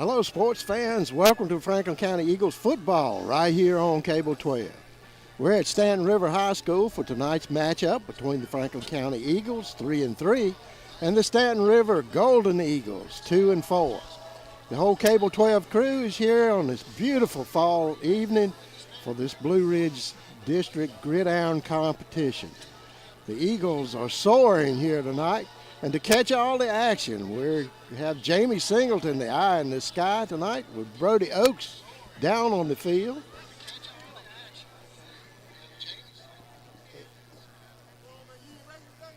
Hello, sports fans. Welcome to Franklin County Eagles football right here on Cable 12. We're at Staunton River High School for tonight's matchup between the Franklin County Eagles, 3-3, and the Staunton River Golden Eagles, 2-4. The whole Cable 12 crew is here on this beautiful fall evening for this Blue Ridge District Gridiron competition. The Eagles are soaring here tonight, and to catch all the action, we have Jamie Singleton, the eye in the sky tonight, with Brody Oaks down on the field.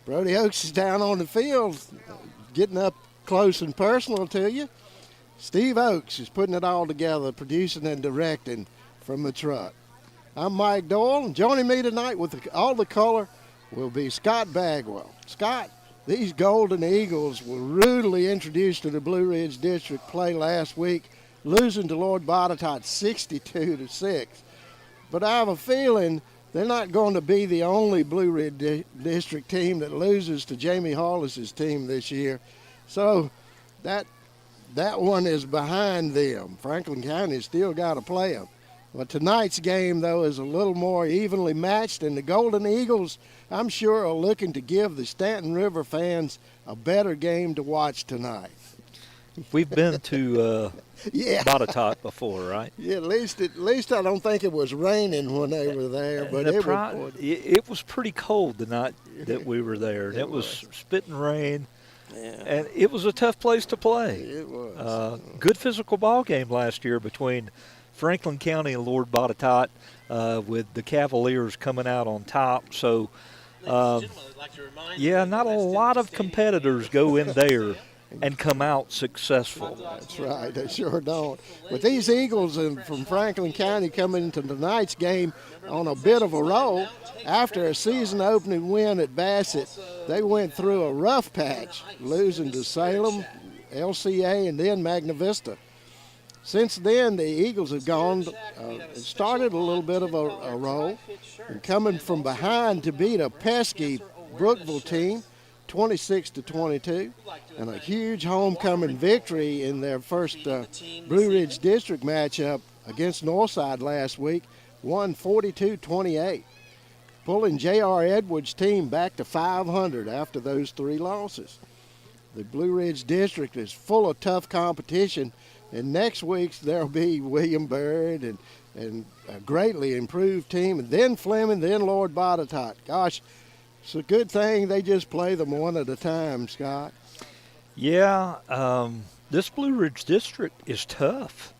Brody Oaks is down on the field, getting up close and personal to you. Steve Oaks is putting it all together, producing and directing from the truck. I'm Mike Doyle, and joining me tonight with all the color will be Scott Bagwell. Scott, these Golden Eagles were rudely introduced to the Blue Ridge District play last week, losing to Lord Botetourt 62-6. But I have a feeling they're not going to be the only Blue Ridge District team that loses to Jamie Hollis's team this year. So that one is behind them. Franklin County's still got to play them. But tonight's game, though, is a little more evenly matched, and the Golden Eagles, I'm sure, are looking to give the Staunton River fans a better game to watch tonight. We've been to Botetourt before, right? Yeah, at least I don't think it was raining when they were there. But it was pretty cold the night that we were there. It was spitting rain, and it was a tough place to play. It was. Good physical ball game last year between Franklin County and Lord Botetourt, with the Cavaliers coming out on top. So, not a lot of competitors go in there and come out successful. That's right, they sure don't. But these Eagles from Franklin County coming into tonight's game on a bit of a roll. After a season-opening win at Bassett, they went through a rough patch, losing to Salem, LCA, and then Magna Vista. Since then, the Eagles have started a little bit of a roll, and coming from behind to beat a pesky Brookville team, 26-22, and a huge homecoming victory in their first Blue Ridge District matchup against Northside last week, won 42-28, pulling J.R. Edwards' team back to 500 after those three losses. The Blue Ridge District is full of tough competition, and next week there'll be William Byrd and a greatly improved team, and then Fleming, then Lord Botetourt. Gosh, it's a good thing they just play them one at a time, Scott. Yeah, this Blue Ridge District is tough.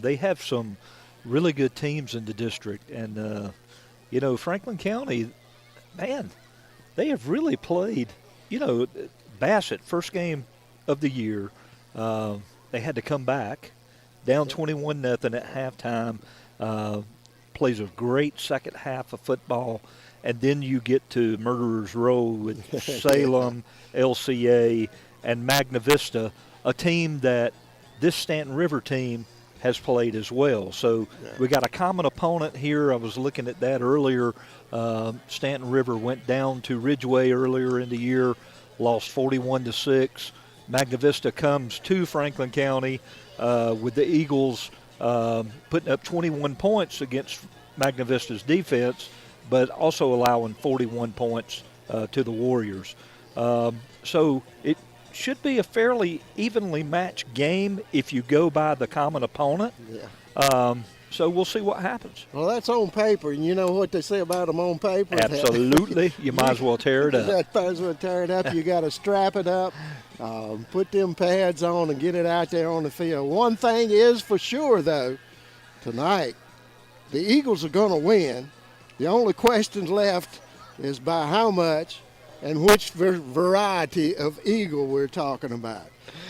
They have some really good teams in the district, and Franklin County, man, they have really played. Bassett, first game of the year. They had to come back, down 21-0 at halftime, plays a great second half of football, and then you get to Murderers Row with Salem, LCA, and Magna Vista, a team that this Staunton River team has played as well. So we got a common opponent here. I was looking at that earlier. Staunton River went down to Ridgeway earlier in the year, lost 41-6. Magna Vista comes to Franklin County with the Eagles putting up 21 points against Magna Vista's defense, but also allowing 41 points to the Warriors. So it should be a fairly evenly matched game if you go by the common opponent. Yeah. So we'll see what happens. Well, that's on paper, and you know what they say about them on paper? Absolutely. You might as well tear it up. You might as well tear it up. You got to strap it up, put them pads on, and get it out there on the field. One thing is for sure, though, tonight, the Eagles are going to win. The only question left is by how much and which variety of eagle we're talking about.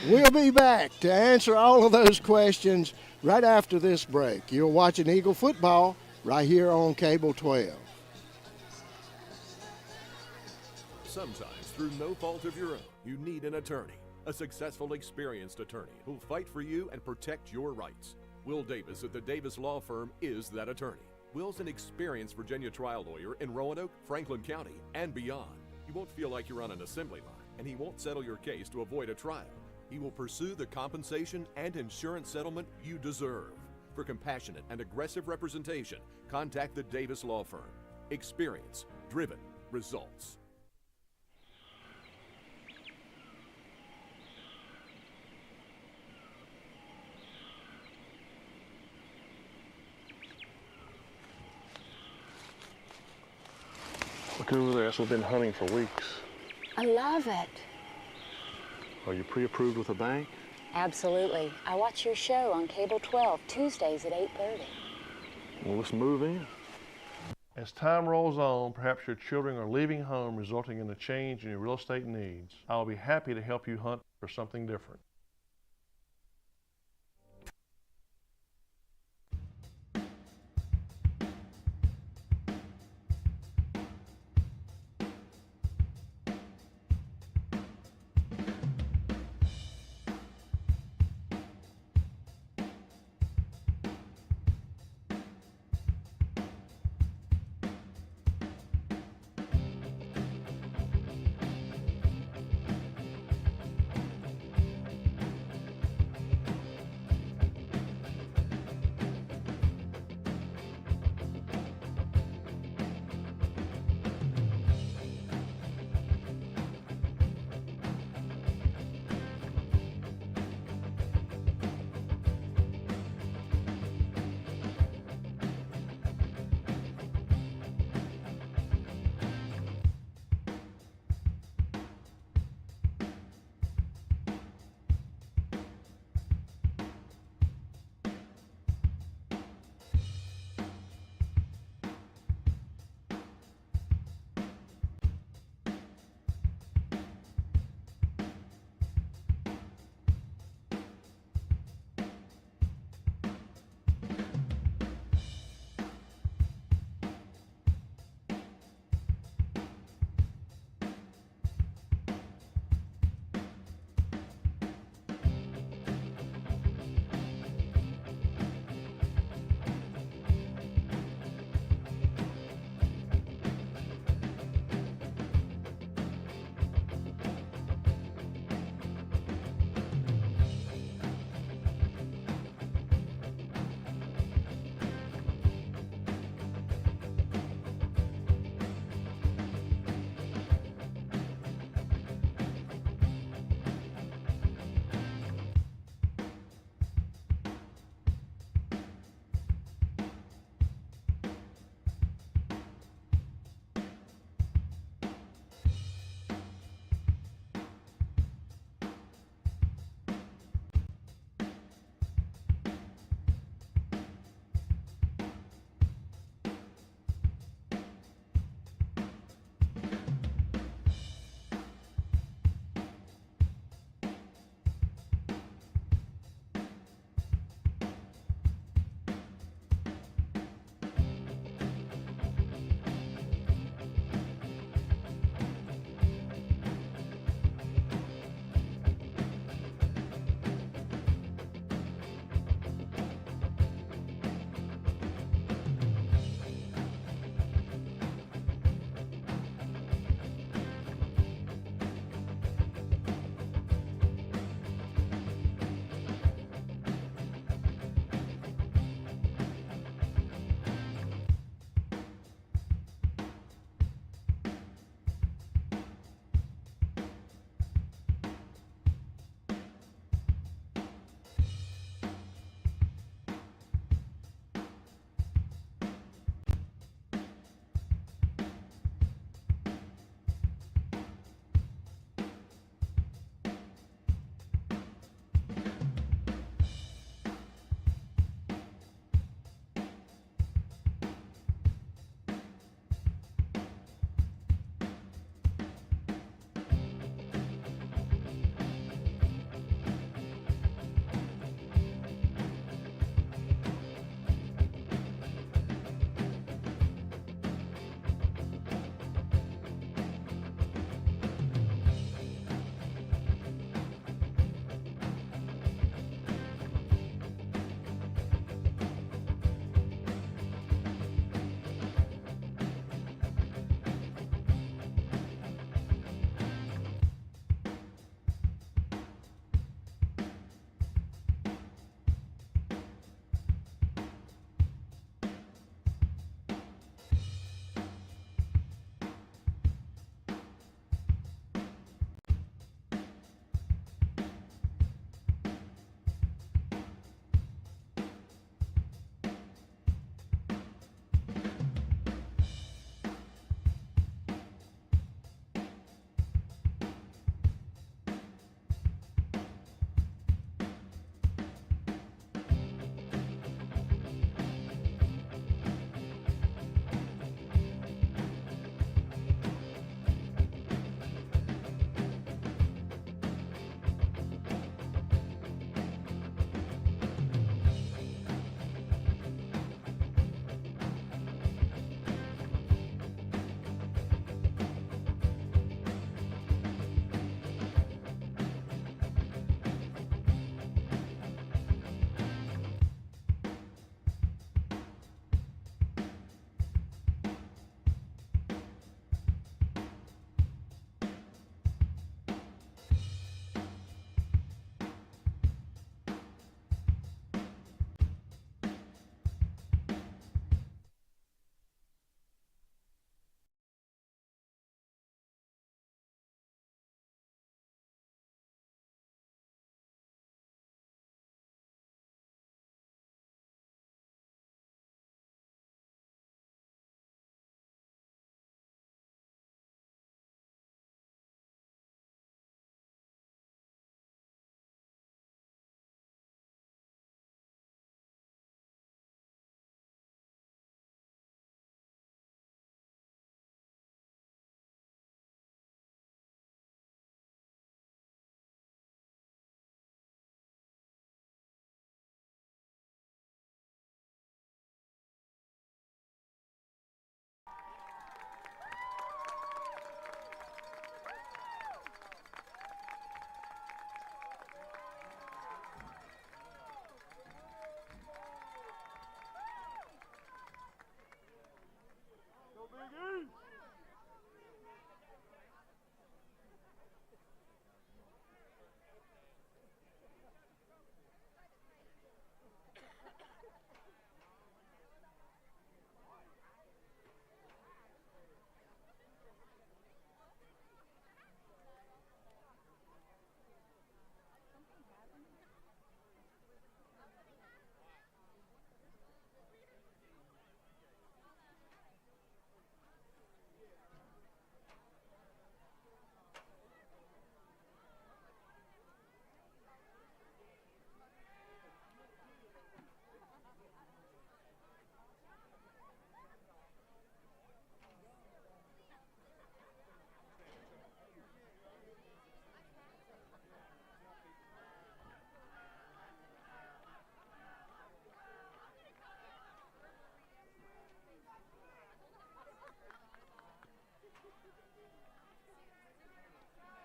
We'll be back to answer all of those questions right after this break. You're watching Eagle football right here on Cable 12. Sometimes, through no fault of your own, you need an attorney. A successful, experienced attorney who'll fight for you and protect your rights. Will Davis at the Davis Law Firm is that attorney. Will's an experienced Virginia trial lawyer in Roanoke, Franklin County, and beyond. You won't feel like you're on an assembly line, and he won't settle your case to avoid a trial. He will pursue the compensation and insurance settlement you deserve. For compassionate and aggressive representation, contact the Davis Law Firm. Experience, driven, results. Look over there, that's what we've been hunting for weeks. I love it. Are you pre-approved with a bank? Absolutely. I watch your show on Cable 12, Tuesdays at 8:30. Well, let's move in. As time rolls on, perhaps your children are leaving home, resulting in a change in your real estate needs. I will be happy to help you hunt for something different.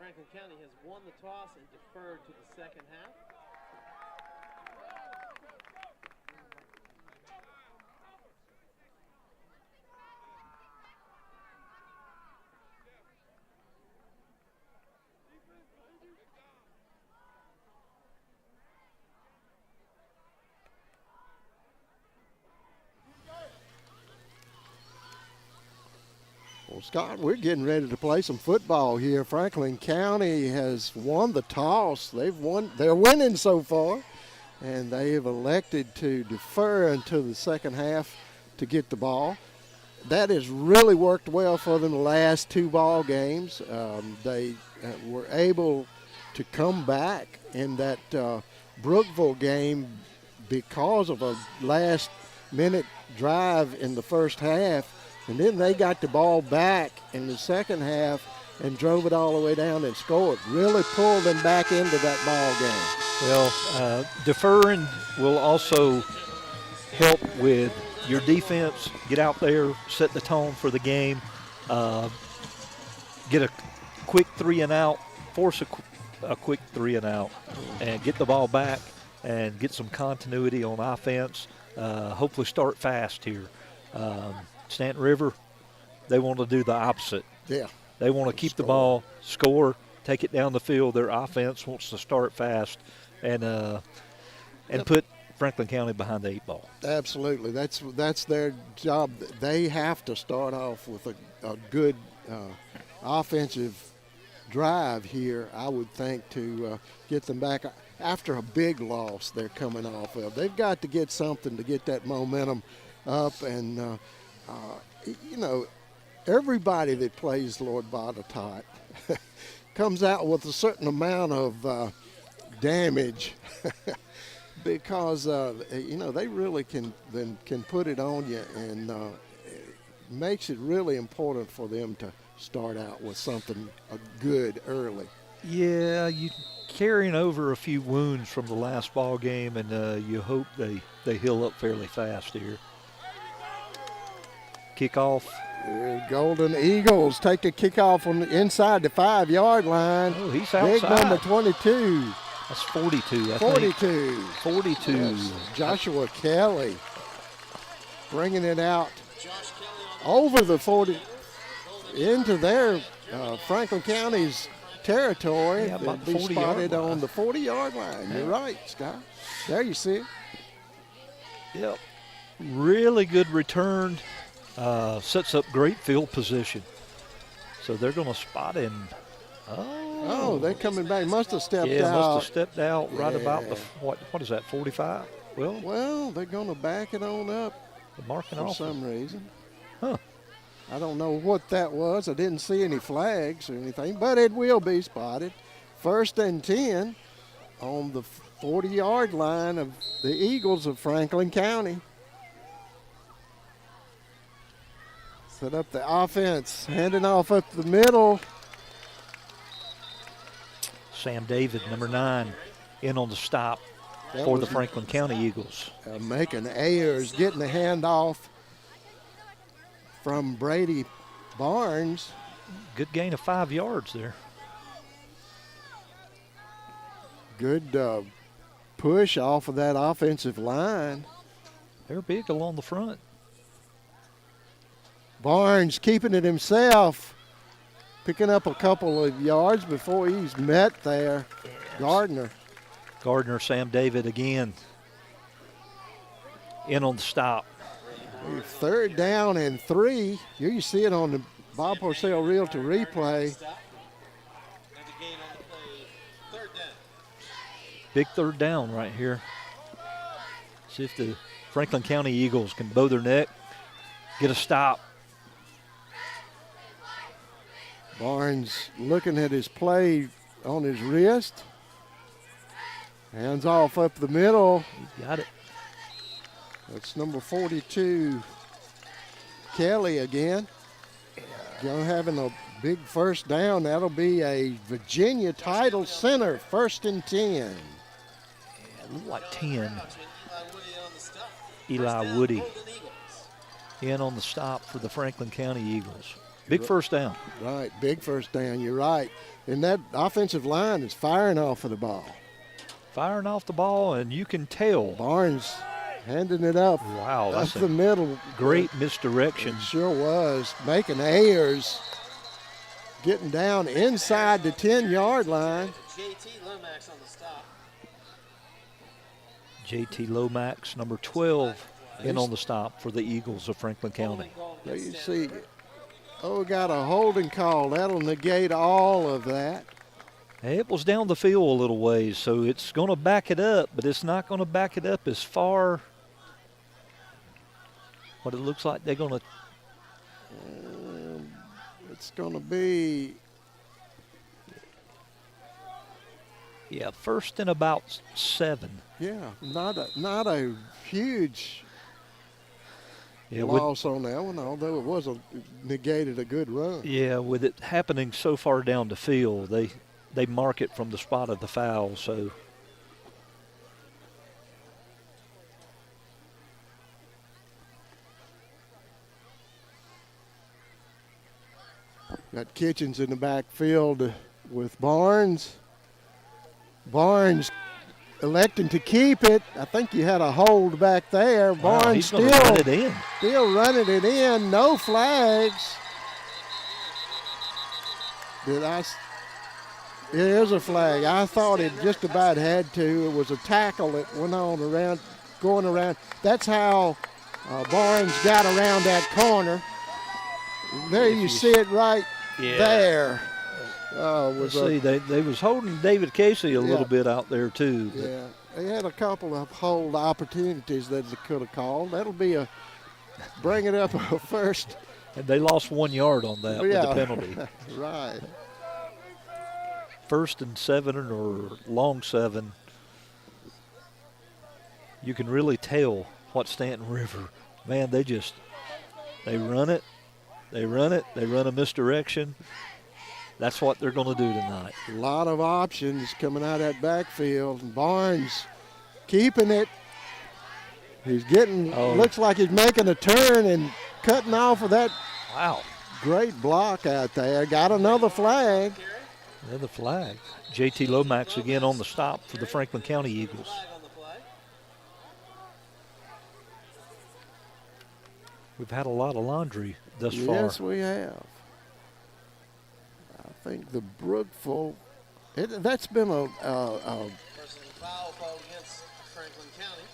Franklin County has won the toss and deferred to the second half. Well, Scott, we're getting ready to play some football here. Franklin County has won the toss. They're winning so far, and they have elected to defer until the second half to get the ball. That has really worked well for them the last 2 ball games. They were able to come back in that Brookville game because of a last-minute drive in the first half. And then they got the ball back in the second half and drove it all the way down and scored. Really pulled them back into that ball game. Well, deferring will also help with your defense. Get out there, set the tone for the game, get a quick 3 and out, force a quick 3 and out, and get the ball back and get some continuity on offense. Hopefully start fast here. Staunton River, they want to do the opposite. Yeah. They want to keep the ball, score, take it down the field. Their offense wants to start fast and put Franklin County behind the 8 ball. Absolutely. That's their job. They have to start off with a good offensive drive here, I would think, to get them back after a big loss they're coming off of. They've got to get something to get that momentum up and everybody that plays Lord Botetourt comes out with a certain amount of damage because, they really can put it on you, and it makes it really important for them to start out with something good early. Yeah, you carrying over a few wounds from the last ball game, and you hope they heal up fairly fast here. Kickoff. Golden Eagles take the kickoff on inside the 5-yard line. Oh, he's outside. Big number 22. That's 42, I 42. think. 42. Yes. Joshua Kelly bringing it out over the 40 into their Franklin County's territory. Yeah, about They'll the be 40-yard spotted line. on the 40-yard line. You're right, Scott. There you see it. Yep. Really good return. Sets up great field position. So they're going to spot him. Oh, they're coming back. Must have stepped out. Yeah, must have stepped out right about the, what is that, 45? Well, they're going to back it on up marking for off some reason. Huh. I don't know what that was. I didn't see any flags or anything, but it will be spotted. 1st and 10 on the 40-yard line of the Eagles of Franklin County. Set up the offense, handing off up the middle. Sam David, number 9, in on the stop for the Franklin County Eagles. Making Ayers, getting the handoff from Brady Barnes. Good gain of 5 yards there. Good push off of that offensive line. They're big along the front. Barnes keeping it himself, picking up a couple of yards before he's met there. Gardner, Sam David again in on the stop. 3rd down and 3. Here you see it on the Bob Porcel Realtor replay. Big 3rd down right here. See if the Franklin County Eagles can bow their neck, get a stop. Barnes looking at his play on his wrist. Hands off up the middle. He's got it. That's number 42, Kelly again. Having a big 1st down. That'll be a Virginia title center, 1st and 10. Yeah, look like 10. Eli Woody in on the stop for the Franklin County Eagles. Big first down. Right, big first down. You're right. And that offensive line is firing off of the ball. Firing off the ball, and you can tell. Barnes handing it up. Wow, up that's the middle. great misdirection. It sure was. Making Ayers getting down inside the 10-yard line. JT Lomax on the stop. JT Lomax, number 12, in on the stop for the Eagles of Franklin County. There you see. Oh, got a holding call. That'll negate all of that. It was down the field a little ways, so it's going to back it up, but it's not going to back it up as far. What it looks like they're going to. It's going to be. Yeah, first and about 7. Yeah, not a huge Yeah, loss on that one, although it negated a good run. Yeah, with it happening so far down the field, they mark it from the spot of the foul, so. Got Kitchens in the backfield with Barnes. Barnes electing to keep it. I think you had a hold back there. Wow, Barnes he's gonna run it in. Still running it in. No flags. Here's a flag. I thought it just about had to. It was a tackle that went on around, going around. That's how Barnes got around that corner. There you see it right there. Let's see, they was holding David Casey a little bit out there too. Yeah, they had a couple of hold opportunities that they could have called. That'll be bring it up a first. And they lost 1 yard on that with the penalty. Right. First and 7 or long 7. You can really tell what Staunton River, man, they run it, they run a misdirection. That's what they're going to do tonight. A lot of options coming out of that backfield. Barnes keeping it. He's looks like he's making a turn and cutting off of that. Wow. Great block out there. Got another flag. Another flag. JT Lomax again on the stop for the Franklin County Eagles. We've had a lot of laundry thus far. Yes, we have. I think the Brookville, that's been a Personal foul against Franklin County.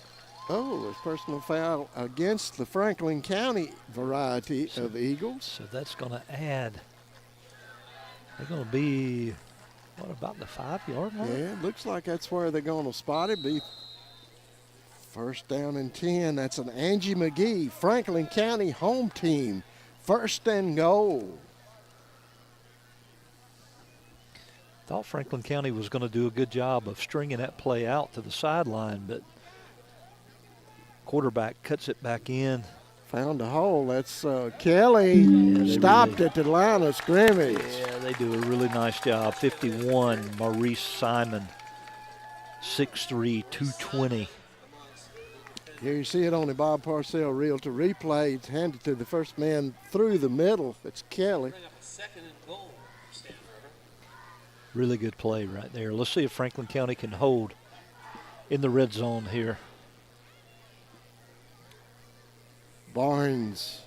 a personal foul against the Franklin County variety of Eagles. So that's going to add. They're going to be, what, about the 5-yard line? Yeah, it looks like that's where they're going to spot it. Be first down and 10. That's an Angie McGee, Franklin County home team. First and goal. Thought Franklin County was going to do a good job of stringing that play out to the sideline, but quarterback cuts it back in. Found a hole. That's Kelly. Stopped at the line of scrimmage. Yeah, they do a really nice job. 51, Maurice Simon, 6'3", 220. Here you see it on the Bob Parcell Realtor replay. It's handed to the first man through the middle. It's Kelly. Bring up a second and goal for Staunton River. Really good play right there. Let's see if Franklin County can hold in the red zone here. Barnes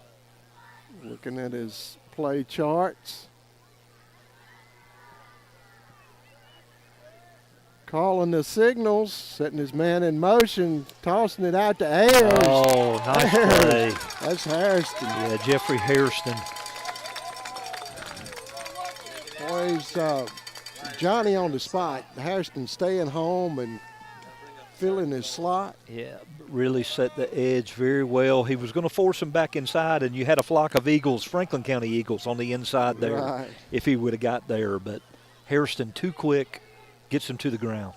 looking at his play charts. Calling the signals, setting his man in motion, tossing it out to Ayers. Oh, nice play. That's Hairston. Yeah, Jeffrey Hairston. Boys, Johnny on the spot. Hairston staying home and filling his slot. Yeah, really set the edge very well. He was going to force him back inside, and you had a flock of Eagles, Franklin County Eagles, on the inside there if he would have got there. But Hairston, too quick, gets him to the ground.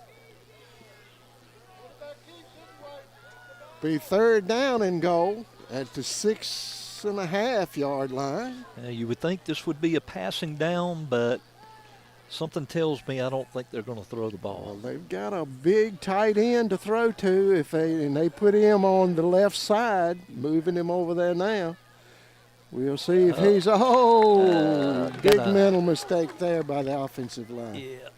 Be third down and goal at the 6.5-yard line. You would think this would be a passing down, but something tells me I don't think they're going to throw the ball. Well, they've got a big tight end to throw to and they put him on the left side, moving him over there now. We'll see if he's, big mental mistake there by the offensive line. Yeah.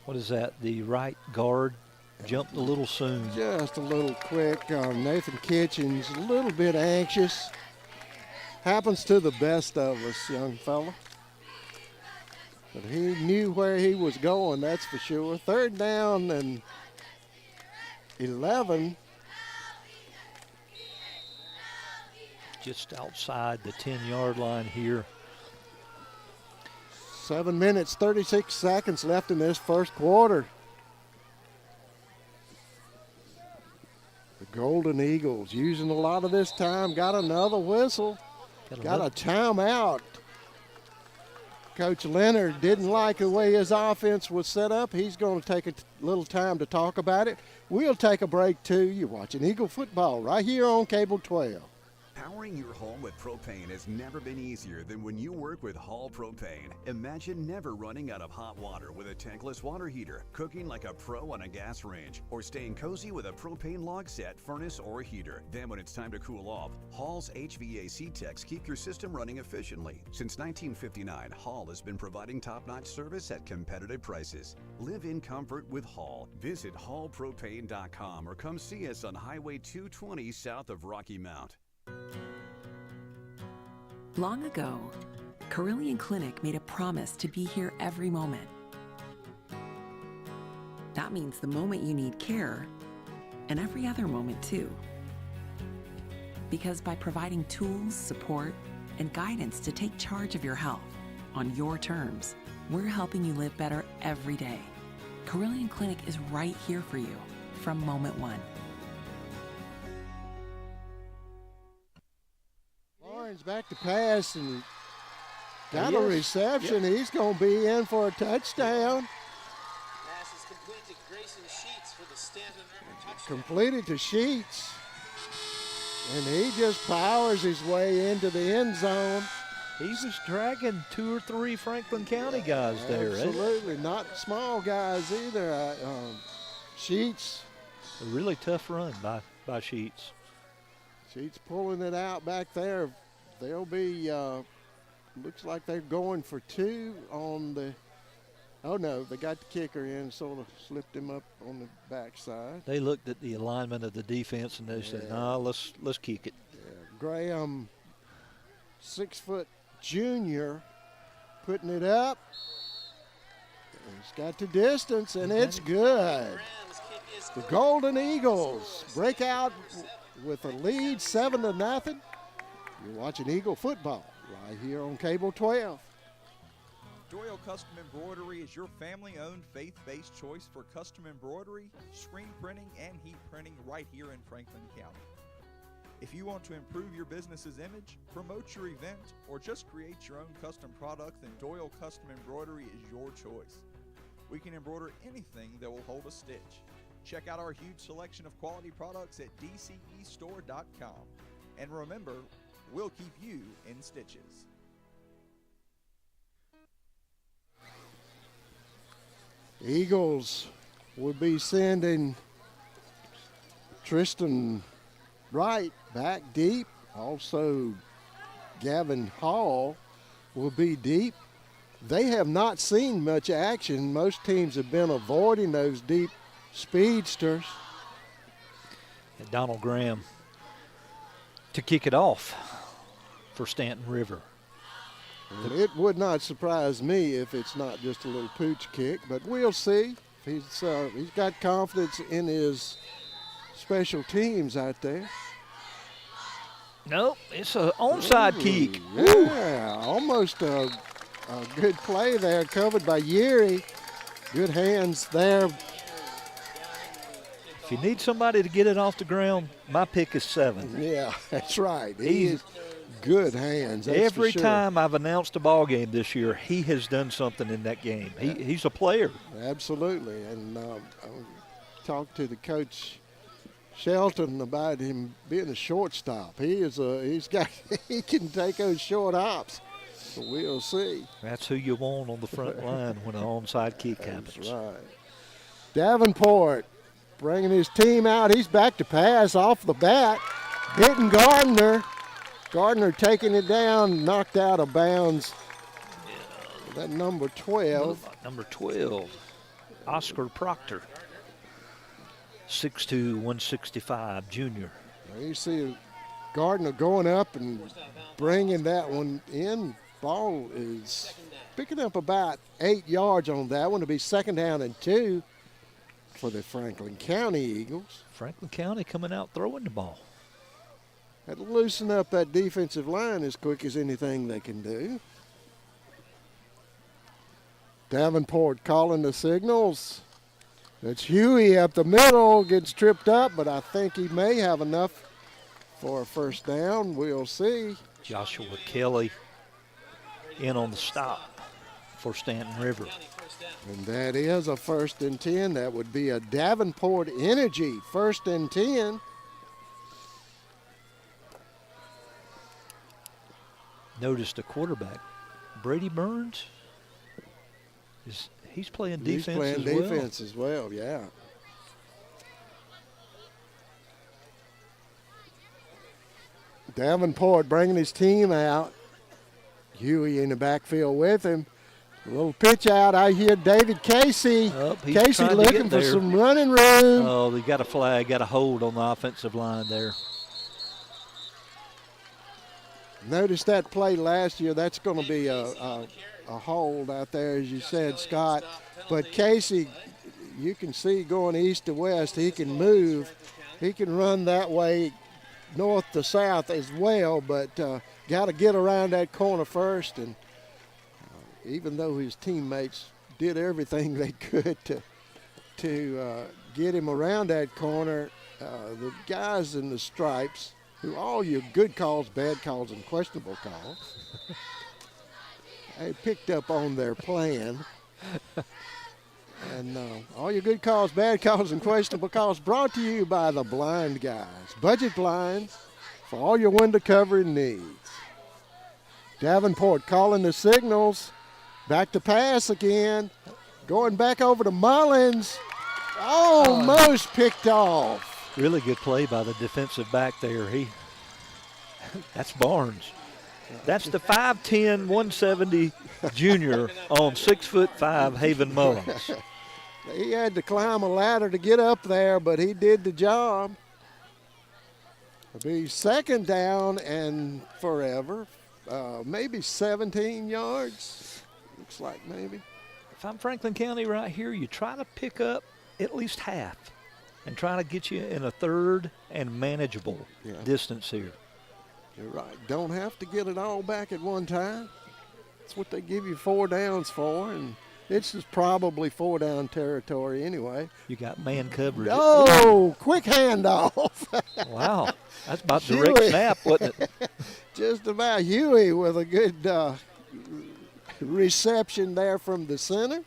What is that? The right guard jumped a little soon. Just a little quick. Nathan Kitchens, a little bit anxious. Happens to the best of us, young fella. But he knew where he was going, that's for sure. 3rd down and 11. Just outside the 10-yard line here. 7 minutes, 36 seconds left in this first quarter. The Golden Eagles using a lot of this time. Got another whistle. Got a timeout. Coach Leonard didn't like the way his offense was set up. He's going to take a little time to talk about it. We'll take a break, too. You're watching Eagle football right here on Cable 12. Powering your home with propane has never been easier than when you work with Hall Propane. Imagine never running out of hot water with a tankless water heater, cooking like a pro on a gas range, or staying cozy with a propane log set, furnace, or heater. Then when it's time to cool off, Hall's HVAC techs keep your system running efficiently. Since 1959, Hall has been providing top-notch service at competitive prices. Live in comfort with Hall. Visit hallpropane.com or come see us on Highway 220 south of Rocky Mount. Long ago, Carillion Clinic made a promise to be here every moment. That means the moment you need care, and every other moment too. Because by providing tools, support, and guidance to take charge of your health on your terms, we're helping you live better every day. Carillion Clinic is right here for you from moment one. Back to pass and got a reception. He's going to be in for a touchdown. Pass is completed to Grayson Sheets for the Staunton touchdown. Completed to Sheets. And he just powers his way into the end zone. He was dragging 2 or 3 Franklin County guys there. Absolutely, not small guys either. Sheets. A really tough run by Sheets. Sheets pulling it out back there. They'll be, looks like they're going for 2 on the, oh no, they got the kicker in, sort of slipped him up on the backside. They looked at the alignment of the defense and they said, "No, let's kick it." Yeah. Graham, 6-foot junior, putting it up. He's got the distance and it's good. The Golden Eagles break out with a lead, 7-0. You're watching Eagle football right here on Cable 12. Doyle Custom Embroidery is your family-owned, faith-based choice for custom embroidery, screen printing, and heat printing right here in Franklin County. If you want to improve your business's image, promote your event, or just create your own custom product, then Doyle Custom Embroidery is your choice. We can embroider anything that will hold a stitch. Check out our huge selection of quality products at dcestore.com. And remember, we'll keep you in stitches. Eagles will be sending Tristan Wright back deep. Also, Gavin Hall will be deep. They have not seen much action. Most teams have been avoiding those deep speedsters. And Donald Graham to kick it off for Staunton River. It would not surprise me if it's not just a little pooch kick, but we'll see. He's got confidence in his special teams out there. Nope, it's an onside kick. Yeah, almost a good play there, covered by Yeary. Good hands there. If you need somebody to get it off the ground, my pick is 7. Yeah, that's right. He's good hands. That's every for sure. time I've announced a ball game this year, he has done something in that game. He's a player. Absolutely. And I talked to the coach Shelton about him being a shortstop. He can take those short hops. So we'll see. That's who you want on the front line when an onside kick happens. That's right. Davenport bringing his team out. He's back to pass off the bat. Hitting Gardner. Gardner taking it down, knocked out of bounds. That number 12. Number 12, Oscar Proctor. 6'2", 165, junior. Now you see Gardner going up and bringing that one in. Ball is picking up about 8 yards on that one to be 2nd down and 2 for the Franklin County Eagles. Franklin County coming out throwing the ball. Had to loosen up that defensive line as quick as anything they can do. Davenport calling the signals. It's Huey up the middle, gets tripped up, but I think he may have enough for a 1st down. We'll see. Joshua Kelly in on the stop for Staunton River. And that is a 1st and 10. That would be a Davenport Energy 1st and 10. Notice the quarterback, Brady Burns, he's playing defense as well. He's playing defense as well, yeah. Davenport bringing his team out. Huey in the backfield with him. A little pitch out. I hear David Casey. Casey looking for some running room. Oh, they got a flag, got a hold on the offensive line there. Notice that play last year. That's going to be a hold out there, as you said, Scott. But Casey, you can see going east to west, he can move. He can run that way north to south as well, but got to get around that corner first. And even though his teammates did everything they could to get him around that corner, the guys in the stripes, who all your good calls, bad calls, and questionable calls, they picked up on their plan. And all your good calls, bad calls, and questionable calls brought to you by the Blind Guys. Budget blinds for all your window covering needs. Davenport calling the signals. Back to pass again. Going back over to Mullins. Almost picked off. Really good play by the defensive back there. That's Barnes. That's the 5'10", 170 junior on 6'5" Haven Mullins. He had to climb a ladder to get up there, but he did the job. It'll be 2nd down and forever. Maybe 17 yards. Looks like maybe. If I'm Franklin County right here, you try to pick up at least half and try to get you in a 3rd and manageable distance here. You're right. Don't have to get it all back at one time. That's what they give you 4 downs for, and this is probably 4 down territory anyway. You got man coverage. Oh, quick handoff. Wow. That's about direct snap, wasn't it? Just about. Huey with a good reception there from the center.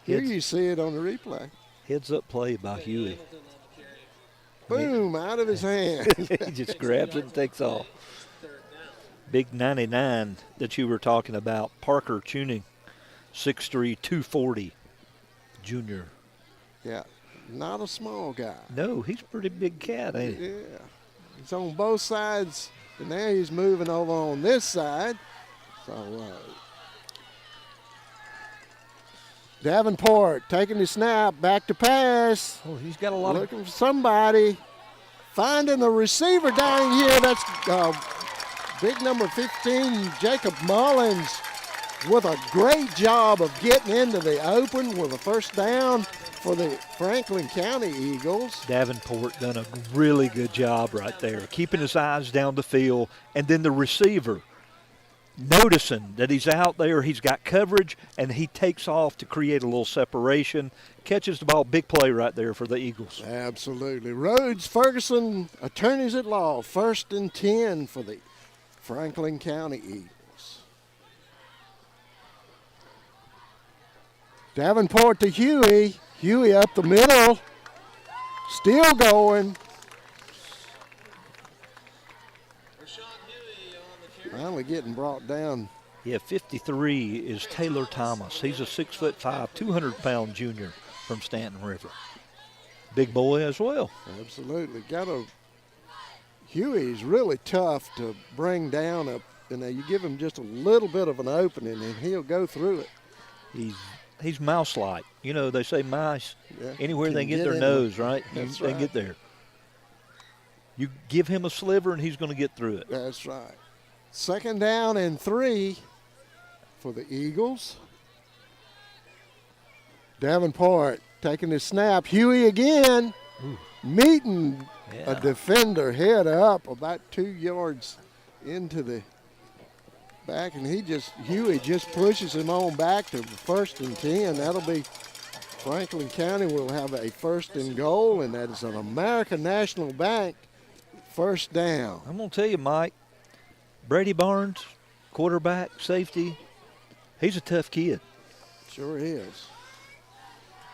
Here you see it on the replay. Heads-up play by Huey. Boom, out of his hand. He just grabs it and takes off. Big 99 that you were talking about, Parker Tuning, 6'3", 240, junior. Yeah, not a small guy. No, he's a pretty big cat, ain't he? Yeah. He's on both sides, and now he's moving over on this side. So, Davenport taking the snap, back to pass. Oh, he's got a lot looking for somebody. Finding the receiver down here. That's big number 15, Jacob Mullins, with a great job of getting into the open with a 1st down for the Franklin County Eagles. Davenport done a really good job right there, keeping his eyes down the field, and then the receiver noticing that he's out there, he's got coverage, and he takes off to create a little separation, catches the ball. Big play right there for the Eagles. Absolutely. Rhodes Ferguson, attorneys at law, 1st and 10 for the Franklin County Eagles. Davenport to Huey. Huey up the middle. Still going. Finally getting brought down. Yeah, 53 is Taylor Thomas. He's a 6'5", 200-pound junior from Staunton River. Big boy as well. Absolutely. Got a Huey's really tough to bring down. You give him just a little bit of an opening, and he'll go through it. He's mouse-like. You know, they say mice, anywhere Can they get get their in nose, there. right? That's They right. get there. You give him a sliver, and he's going to get through it. That's right. 2nd down and 3 for the Eagles. Davenport taking the snap. Huey again, meeting a defender head up about 2 yards into the back, and Huey just pushes him on back to 1st and 10. That'll be Franklin County will have a 1st and goal, and that is an American National Bank 1st down. I'm going to tell you, Mike, Brady Barnes, quarterback, safety, he's a tough kid. Sure is.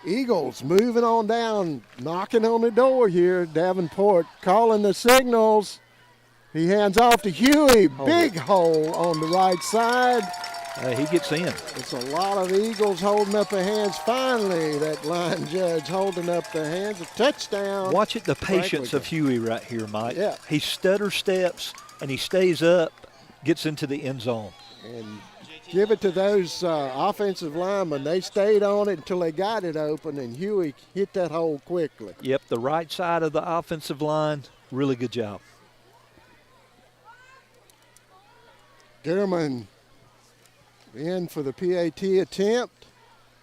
Eagles moving on down, knocking on the door here. Davenport calling the signals. He hands off to Huey. Big hole on the right side. He gets in. It's a lot of Eagles holding up their hands. Finally, that line judge holding up their hands. A touchdown. Watch it, the patience of Huey right here, Mike. Yeah. He stutter steps, and he stays up, gets into the end zone. And give it to those offensive linemen. They stayed on it until they got it open, and Huey hit that hole quickly. Yep, the right side of the offensive line, really good job. German in for the PAT attempt.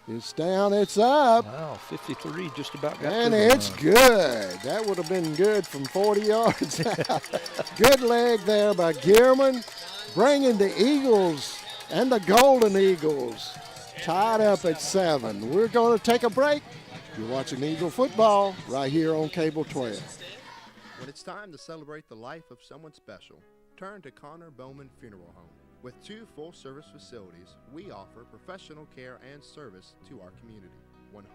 It's down, it's up. Wow, 53 just about got And through the it's line. good. That would have been good from 40 yards out. Good leg there by Gearman, bringing the Eagles and the Golden Eagles tied up at 7. We're going to take a break. You're watching Eagle football right here on Cable 12. When it's time to celebrate the life of someone special, turn to Connor Bowman Funeral Home. With 2 full-service facilities, we offer professional care and service to our community. 100%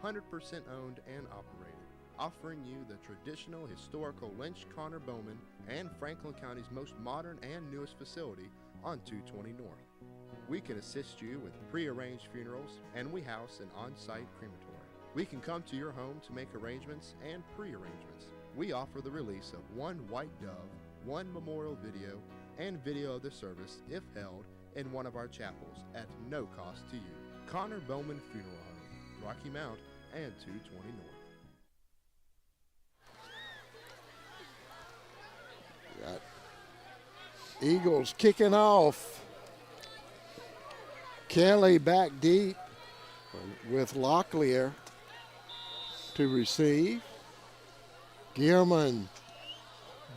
owned and operated, offering you the traditional historical Lynch Connor Bowman and Franklin County's most modern and newest facility on 220 North. We can assist you with pre-arranged funerals, and we house an on-site crematory. We can come to your home to make arrangements and pre-arrangements. We offer the release of 1 white dove, 1 memorial video, and video of the service if held in one of our chapels at no cost to you. Connor Bowman Funeral Home, Rocky Mount and 220 North. Got Eagles kicking off. Kelly back deep with Locklear to receive. Gearman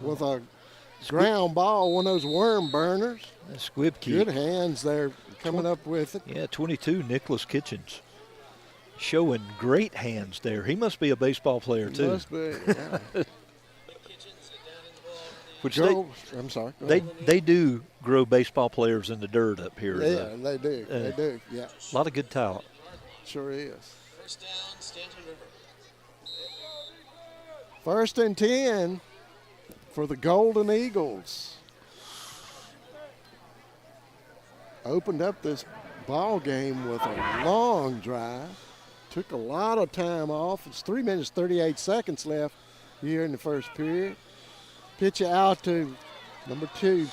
with a ground ball, one of those worm burners. That squib kick. Good hands there coming up with it. Yeah, 22, Nicholas Kitchens. Showing great hands there. He must be a baseball player, too. Must be, yeah. Which I'm sorry. They do grow baseball players in the dirt up here. Yeah, they do. They do, yeah. A lot of good talent. Sure is. 1st down, Staunton River. 1st and 10 for the Golden Eagles. Opened up this ball game with a long drive. Took a lot of time off. It's 3 minutes, 38 seconds left here in the first period. Pitch it out to number 2,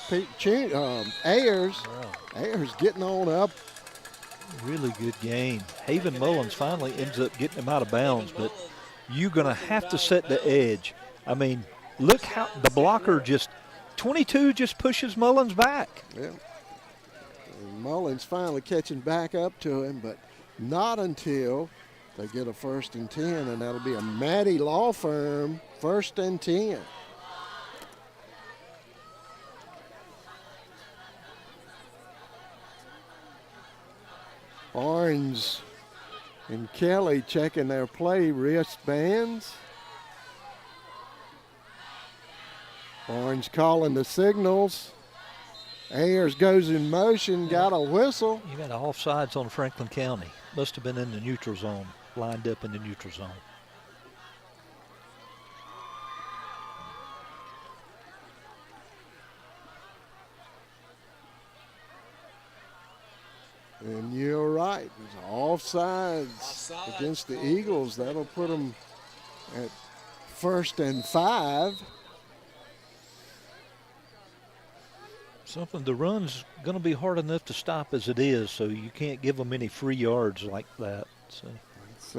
Ayers. Wow. Ayers getting on up. Really good game. Haven Mullins finally ends up getting him out of bounds, but you're going to have to set the edge. I mean, look how the blocker 22 just pushes Mullins back. Yeah. And Mullins finally catching back up to him, but not until they get a 1st and 10, and that'll be a Maddie Law Firm 1st and 10. Barnes and Kelly checking their play wristbands. Barnes calling the signals. Ayers goes in motion, got a whistle. You got offsides on Franklin County. Must have been in the neutral zone, lined up in the neutral zone. And you're right. There's offsides against the Eagles. That'll put them at 1st and 5. Something, the run's going to be hard enough to stop as it is, so you can't give them any free yards like that. So. It's,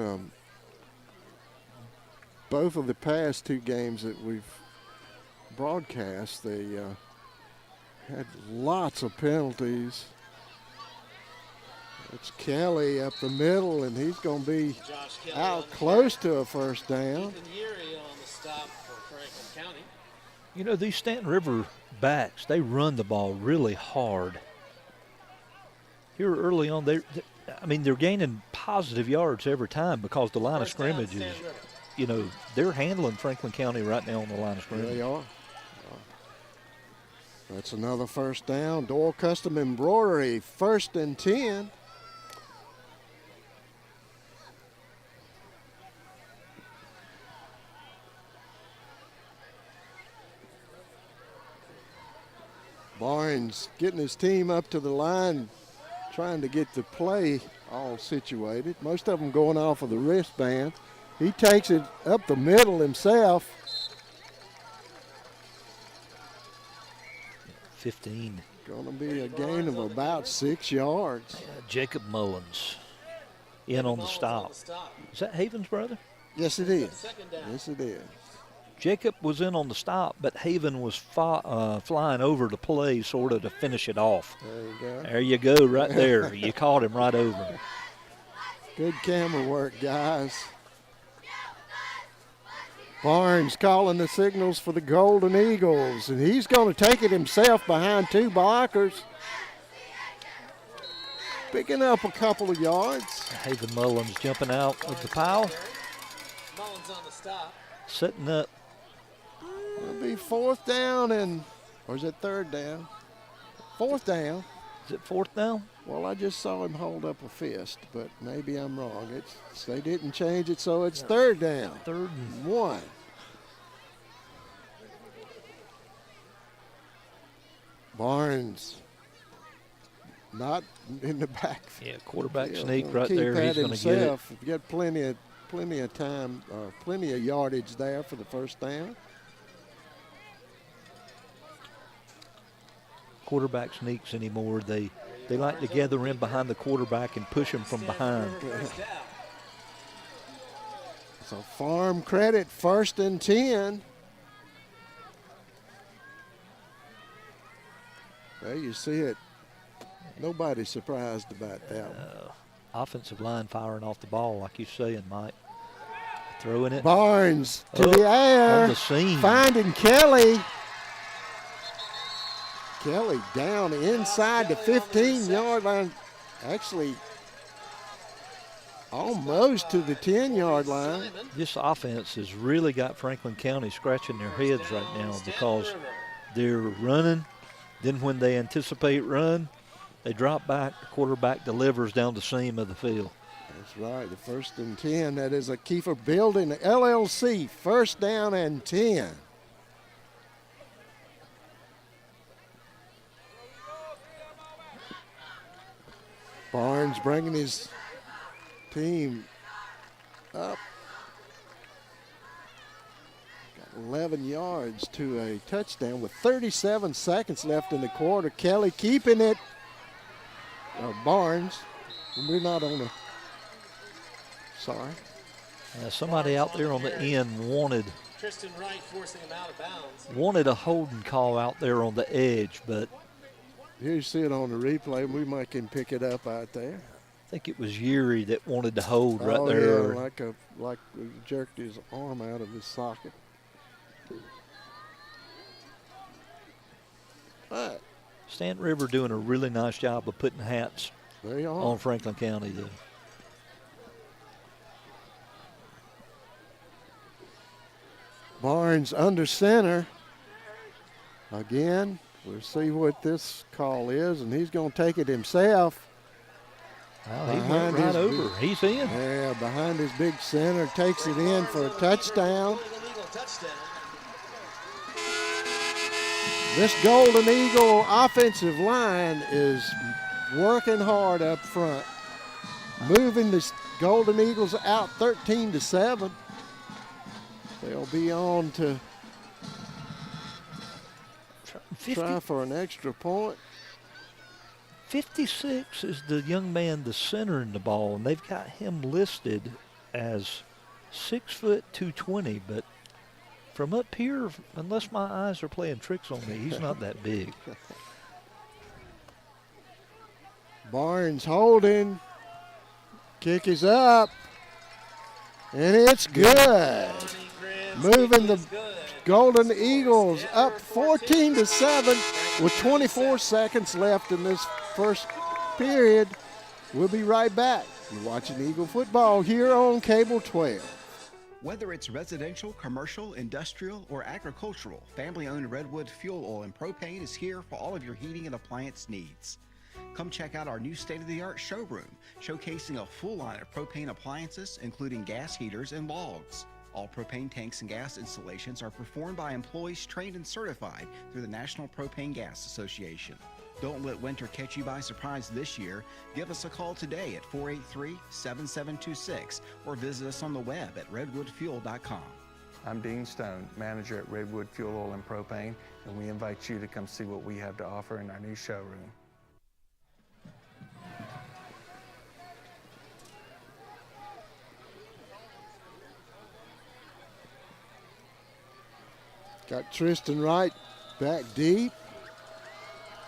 both of the past two games that we've broadcast, they had lots of penalties. It's Kelly up the middle, and he's going to be out close to a first down. On the stop for Franklin County. You know, these Staunton River backs, they run the ball really hard. Here early on, they're gaining positive yards every time because the line of scrimmage is, you know, they're handling Franklin County right now on the line of scrimmage. They are. That's another first down. Doyle Custom Embroidery, 1st and 10. Barnes getting his team up to the line, trying to get the play all situated. Most of them going off of the wristband. He takes it up the middle himself. 15. Going to be a gain of about 6 yards. Jacob Mullins in on the stop. Is that Haven's brother? Yes, it is. Yes, it is. Jacob was in on the stop, but Haven was flying over the play sort of to finish it off. There you go. There you go, right there. You caught him right over. Good camera work, guys. Barnes calling the signals for the Golden Eagles, and he's going to take it himself behind 2 blockers. Picking up a couple of yards. Haven Mullins jumping out of the pile. Mullins on the stop. Setting up. It'll be 4th down or is it 3rd down? 4th down. Is it 4th down? Well, I just saw him hold up a fist, but maybe I'm wrong. They didn't change it, so it's 3rd down. 3rd and 1. Barnes not in the back. Yeah, quarterback sneak right there. He's going to get it. You got plenty of time, plenty of yardage there for the first down. Quarterback sneaks anymore. They like to gather in behind the quarterback and push him from behind. So Farm Credit, 1st and 10. There you see it. Nobody's surprised about that one. Offensive line firing off the ball, like you're saying, Mike. Throwing it. Barnes to the air. On the seam. Finding Kelly. Kelly down inside the 15-yard line. Actually, almost to the 10-yard line. This offense has really got Franklin County scratching their heads right now because they're running. Then when they anticipate run, they drop back. The quarterback delivers down the seam of the field. That's right. The 1st and 10. That is a Kiefer Building LLC. 1st down and 10. Barnes bringing his team up. Got 11 yards to a touchdown with 37 seconds left in the quarter. Kelly keeping it. Barnes. We're not on the. Sorry. Somebody out there on the end wanted Tristan Wright forcing him out of bounds. Wanted a holding call out there on the edge, but here you see it on the replay. We might can pick it up out there. I think it was Yuri that wanted to hold right there. Yeah, like jerked his arm out of his socket. But Staunton River doing a really nice job of putting hats on Franklin County, though. Barnes under center. Again, we'll see what this call is, and he's going to take it himself. Well, he went right over. He's in. Yeah, behind his big center, takes it in for a touchdown. This Golden Eagle offensive line is working hard up front, moving the Golden Eagles out 13-7. They'll be on to try for an extra point. 56 is the young man, the center in the ball, and they've got him listed as 6 foot 220, but from up here, unless my eyes are playing tricks on me, he's not that big. Barnes holding. Kick is up. And it's good. Moving the Golden Eagles up 14-7 with 24 seconds left in this first period. We'll be right back. You're watching Eagle football here on Cable 12. Whether it's residential, commercial, industrial, or agricultural, family-owned Redwood Fuel Oil and Propane is here for all of your heating and appliance needs. Come check out our new state-of-the-art showroom, showcasing a full line of propane appliances, including gas heaters and logs. All propane tanks and gas installations are performed by employees trained and certified through the National Propane Gas Association. Don't let winter catch you by surprise this year. Give us a call today at 483-7726 or visit us on the web at redwoodfuel.com. I'm Dean Stone, manager at Redwood Fuel Oil and Propane, and we invite you to come see what we have to offer in our new showroom. Got Tristan Wright back deep.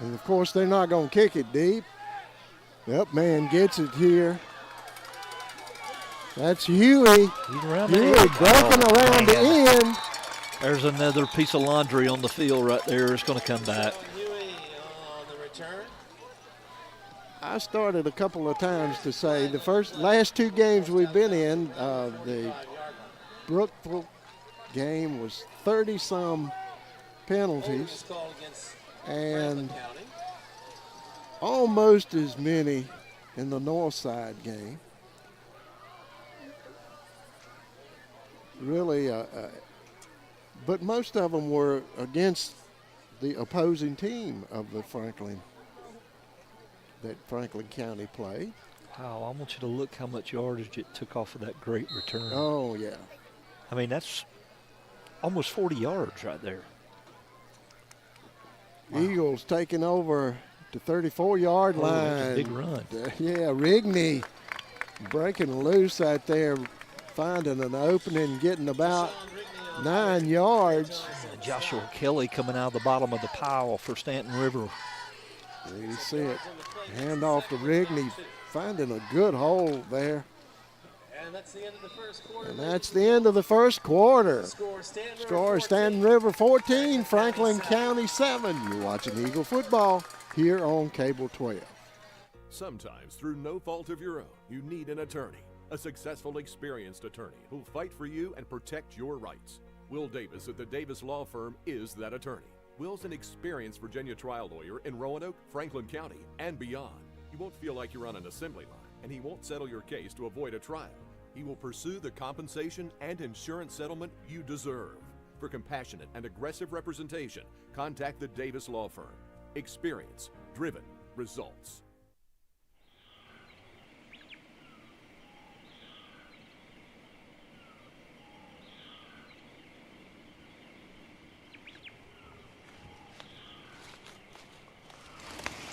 And, of course, they're not going to kick it deep. Yep, man gets it here. That's Huey. Huey broken around the end. There's another piece of laundry on the field right there. It's going to come back. I started a couple of times to say the last two games we've been in, the Brookville game was 30-some penalties and almost as many in the North Side game. Really, but most of them were against the opposing team of the Franklin County played. Wow, I want you to look how much yardage it took off of that great return. Oh, yeah. I mean, that's almost 40 yards right there. Wow. Eagles taking over the 34-yard line. That's a big run. Yeah, Rigney breaking loose out there, finding an opening, getting about 9 yards. Joshua Kelly coming out of the bottom of the pile for Staunton River. There you see it. Hand off to Rigney, finding a good hole there. And that's the end of the first quarter. And that's the end of the first quarter. Score Staunton River 14, Franklin County 7. You're watching Eagle football here on Cable 12. Sometimes, through no fault of your own, you need an attorney. A successful, experienced attorney who'll fight for you and protect your rights. Will Davis at the Davis Law Firm is that attorney. Will's an experienced Virginia trial lawyer in Roanoke, Franklin County, and beyond. You won't feel like you're on an assembly line, and he won't settle your case to avoid a trial. He will pursue the compensation and insurance settlement you deserve. For compassionate and aggressive representation, contact the Davis Law Firm. Experience, driven, results.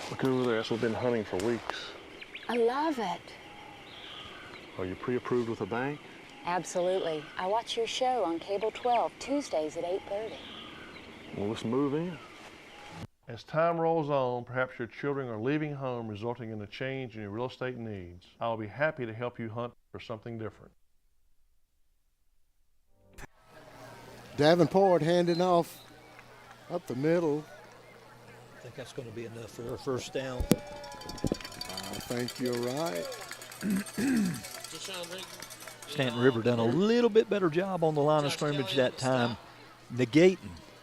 Look over there, that's what we've been hunting for weeks. I love it. Are you pre-approved with a bank? Absolutely. I watch your show on Cable 12, Tuesdays at 8:30. Well, let's move in. As time rolls on, perhaps your children are leaving home, resulting in a change in your real estate needs. I'll be happy to help you hunt for something different. Davenport handing off up the middle. I think that's going to be enough for a first down. I think you're right. Staunton River done a little bit better job on the line of scrimmage that time, negating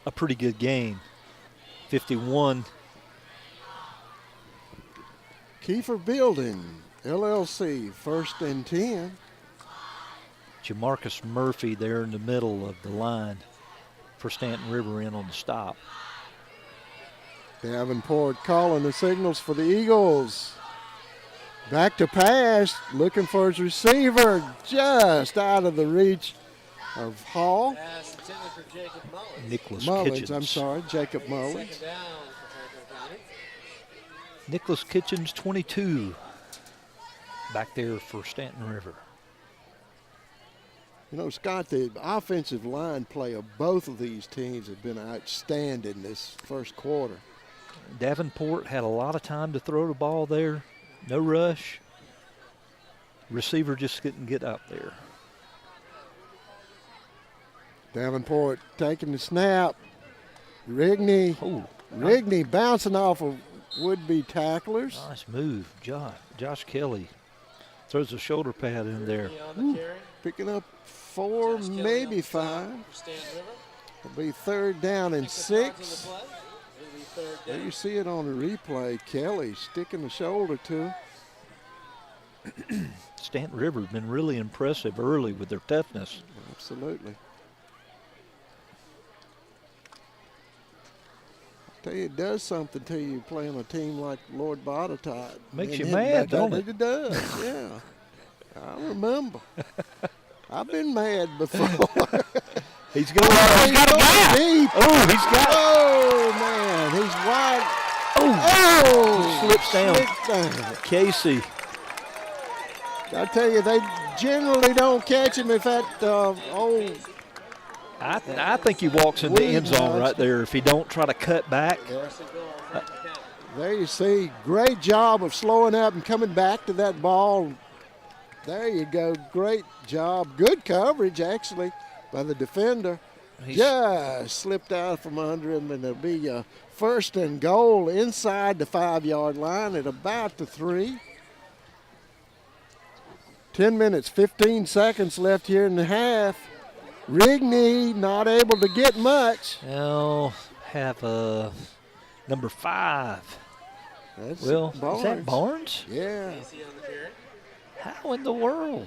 a pretty good gain. 51. Kiefer Building, LLC, 1st and 10. Jamarcus Murphy there in the middle of the line for Staunton River in on the stop. Davenport calling the signals for the Eagles. Back to pass, looking for his receiver, just out of the reach of Hall. intended for Jacob Mullins. Nicholas Mullins, Kitchens. I'm sorry, Jacob Mullins. Second down for Franklin County. Nicholas Kitchens, 22, back there for Staunton River. You know, Scott, the offensive line play of both of these teams have been outstanding this first quarter. Davenport had a lot of time to throw the ball there. No rush. Receiver just couldn't get up there. Davenport taking the snap. Rigney bouncing off of would-be tacklers. Nice move. Josh Kelly throws a shoulder pad in there. Picking up 4, maybe 5. It'll be 3rd down and 6. There you see it on the replay. Kelly sticking the shoulder to him. Staunton River has been really impressive early with their toughness. Absolutely. Tell you, it does something to you playing a team like Lord Botetourt. Makes you mad, don't it? It does, yeah. I remember. I've been mad before. He's got a guy. Deep. Oh, he's got it. Oh, man, he's wide. Oh, slips down. Casey. I tell you, they generally don't catch him if that I think he walks in the end zone right there if he don't try to cut back. There you see, great job of slowing up and coming back to that ball. There you go, great job. Good coverage, actually, by the defender. Just slipped out from under him, and it'll be a 1st and goal inside the 5-yard line at about the 3. 10 minutes, 15 seconds left here in the half. Rigney not able to get much. They'll have number 5. That's Barnes. Is that Barnes? Yeah. How in the world?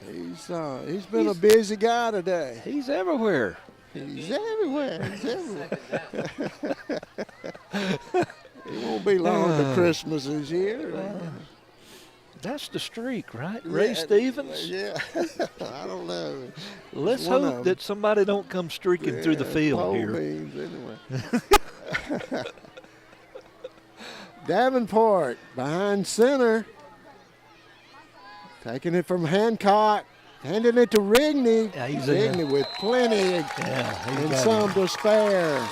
He's been a busy guy today. He's everywhere. He's everywhere. He's everywhere. It won't be long to Christmas this year. That's the streak, right? Ray Stevens? Yeah. I don't know. Let's hope that somebody don't come streaking through the field here. Beans, anyway. Davenport behind center. Taking it from Hancock. Handing it to Rigney. Yeah, Rigney with plenty and some to spare.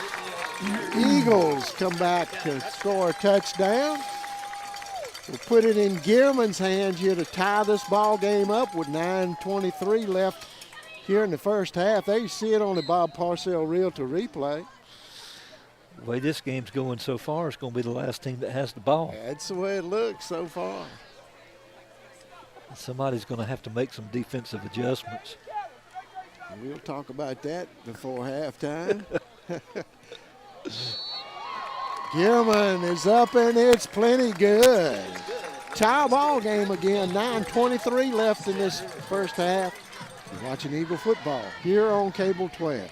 Eagles come back to score a touchdown. We'll put it in Gearman's hands here to tie this ball game up with 9:23 left here in the first half. There you see it on the Bob Parcell Realtor replay. The way this game's going so far, it's going to be the last team that has the ball. That's the way it looks so far. Somebody's going to have to make some defensive adjustments. We'll talk about that before halftime. Gilman is up and it's plenty good. Tie ball game again, 9:23 left in this first half. You're watching Eagle football here on Cable 12.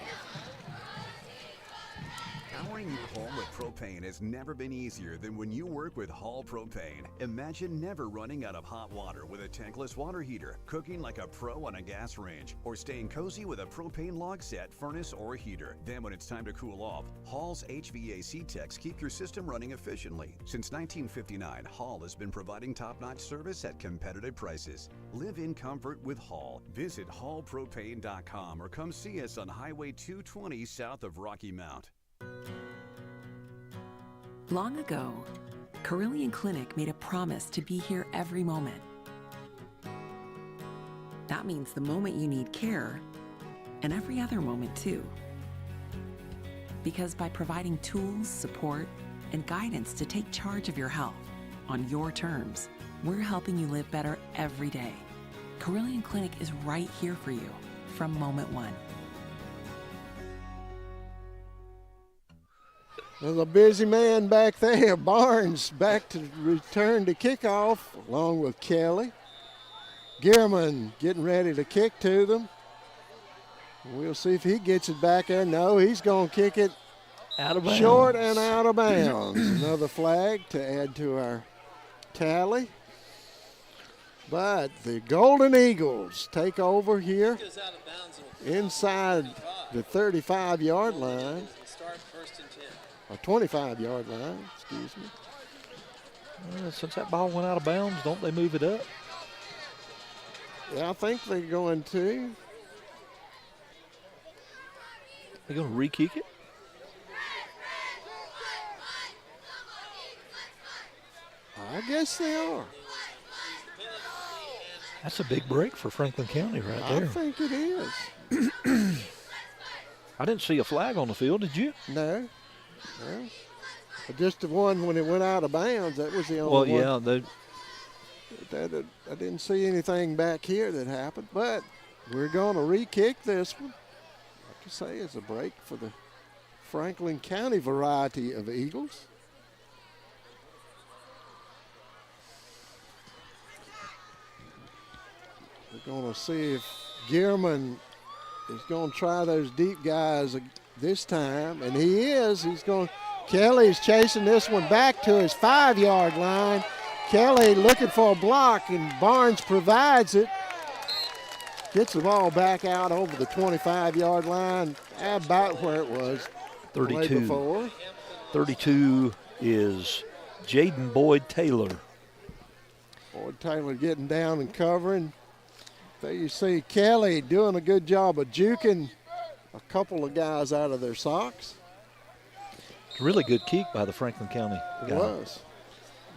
Powering your home with propane has never been easier than when you work with Hall Propane. Imagine never running out of hot water with a tankless water heater, cooking like a pro on a gas range, or staying cozy with a propane log set, furnace, or heater. Then when it's time to cool off, Hall's HVAC techs keep your system running efficiently. Since 1959, Hall has been providing top-notch service at competitive prices. Live in comfort with Hall. Visit hallpropane.com or come see us on Highway 220 south of Rocky Mount. Long ago, Carillion Clinic made a promise to be here every moment. That means the moment you need care, and every other moment too. Because by providing tools, support, and guidance to take charge of your health on your terms, we're helping you live better every day. Carillion Clinic is right here for you from moment one. There's a busy man back there. Barnes back to return to kickoff along with Kelly. Gearman getting ready to kick to them. We'll see if he gets it back there. No, he's going to kick it out of bounds. Short and out of bounds. Another flag to add to our tally. But the Golden Eagles take over here inside the 35-yard line, or 25-yard line, excuse me. Since that ball went out of bounds, don't they move it up? Yeah, I think they're going to. They're going to re-kick it? I guess they are. That's a big break for Franklin County right there. I think it is. I didn't see a flag on the field, did you? No. Just the one when it went out of bounds, that was the only one. Well, yeah. I didn't see anything back here that happened, but we're going to re-kick this one. Like I say, it's a break for the Franklin County variety of Eagles. We're going to see if Gearman is going to try those deep guys this time, and he is. Kelly's chasing this one back to his 5-yard line. Kelly looking for a block, and Barnes provides it. Gets the ball back out over the 25-yard line, about where it was 32. Before. 32 is Jaden Boyd Taylor. Boyd Taylor getting down and covering. There you see Kelly doing a good job of juking a couple of guys out of their socks. Really good kick by the Franklin County guy. It was.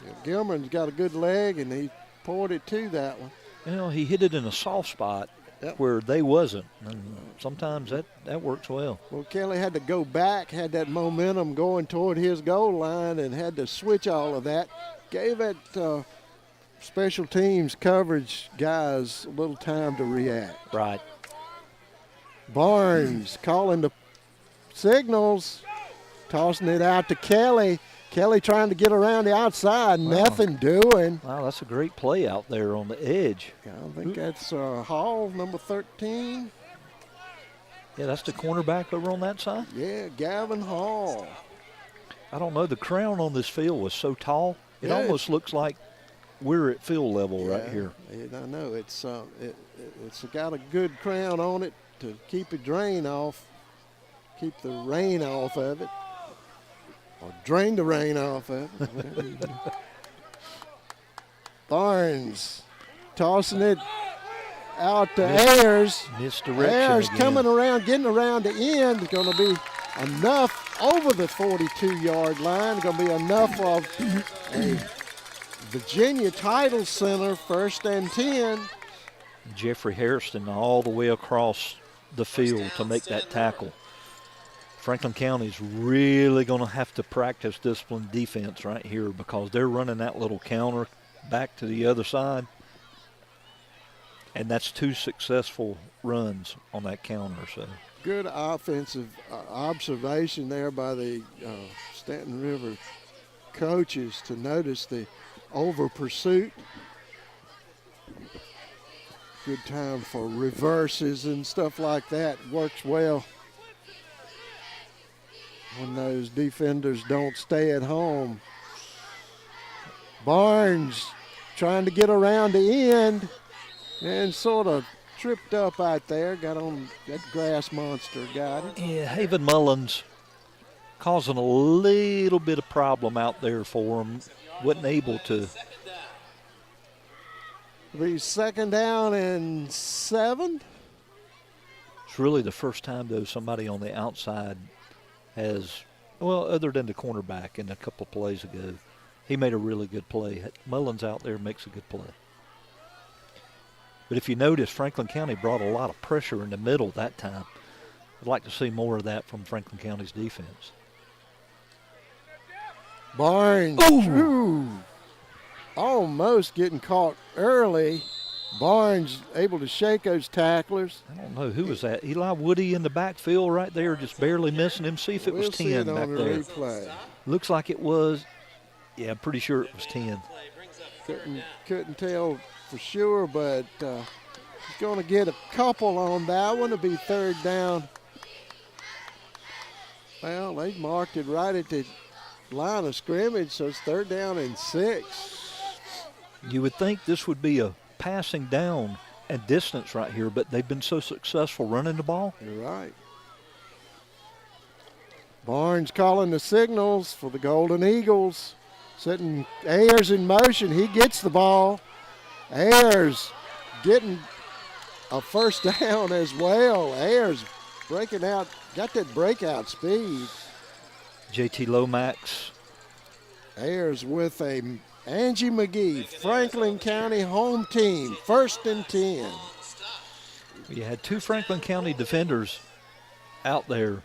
Yeah, Gilman's got a good leg, and he poured it to that one. You know, he hit it in a soft spot where they wasn't. And sometimes that works well. Well, Kelly had to go back, had that momentum going toward his goal line, and had to switch all of that. Gave it special teams coverage guys a little time to react. Right. Barnes calling the signals, tossing it out to Kelly. Kelly trying to get around the outside, nothing doing. Wow, that's a great play out there on the edge. Yeah, I think that's Hall, number 13. Yeah, that's the cornerback over on that side? Yeah, Gavin Hall. I don't know, the crown on this field was so tall, it almost looks like we're at field level right here. I know, it's got a good crown on it to keep the rain off of it. Or drain the rain off of it. Barnes tossing it out to Ayers. Misdirection Ayers again. coming around, getting around the end. It's going to be enough over the 42-yard line. It's going to be enough of a Virginia Title Center, 1st and 10. Jeffrey Harrison all the way across the field to make that tackle. Franklin County's really going to have to practice disciplined defense right here because they're running that little counter back to the other side. And that's 2 successful runs on that counter. So good offensive observation there by the Staunton River coaches to notice the over pursuit. Good time for reverses and stuff like that. Works well when those defenders don't stay at home. Barnes trying to get around the end and sort of tripped up out there. Got on that grass monster, got it. Yeah, Haven Mullins causing a little bit of problem out there for him. Wasn't able to. It'll be 2nd down and 7. It's really the first time, though, somebody on the outside has, well, other than the cornerback in a couple of plays ago, he made a really good play. Mullins out there makes a good play. But if you notice, Franklin County brought a lot of pressure in the middle that time. I'd like to see more of that from Franklin County's defense. Barnes, almost getting caught early. Barnes able to shake those tacklers. I don't know, who was that? Eli Woody in the backfield right there, just barely missing him. See if it was 10 back there. Replay. Looks like it was. Yeah, I'm pretty sure it was 10. Couldn't tell for sure, but he's going to get a couple on that one. It'll be 3rd down. Well, they marked it right at the line of scrimmage, so it's 3rd down and 6. You would think this would be a passing down and distance right here, but they've been so successful running the ball. You're right. Barnes calling the signals for the Golden Eagles. Setting Ayers in motion. He gets the ball. Ayers getting a first down as well. Ayers breaking out, got that breakout speed. JT Lomax. Ayers with a Angie McGee, Franklin County home team, 1st and 10. You had 2 Franklin County defenders out there,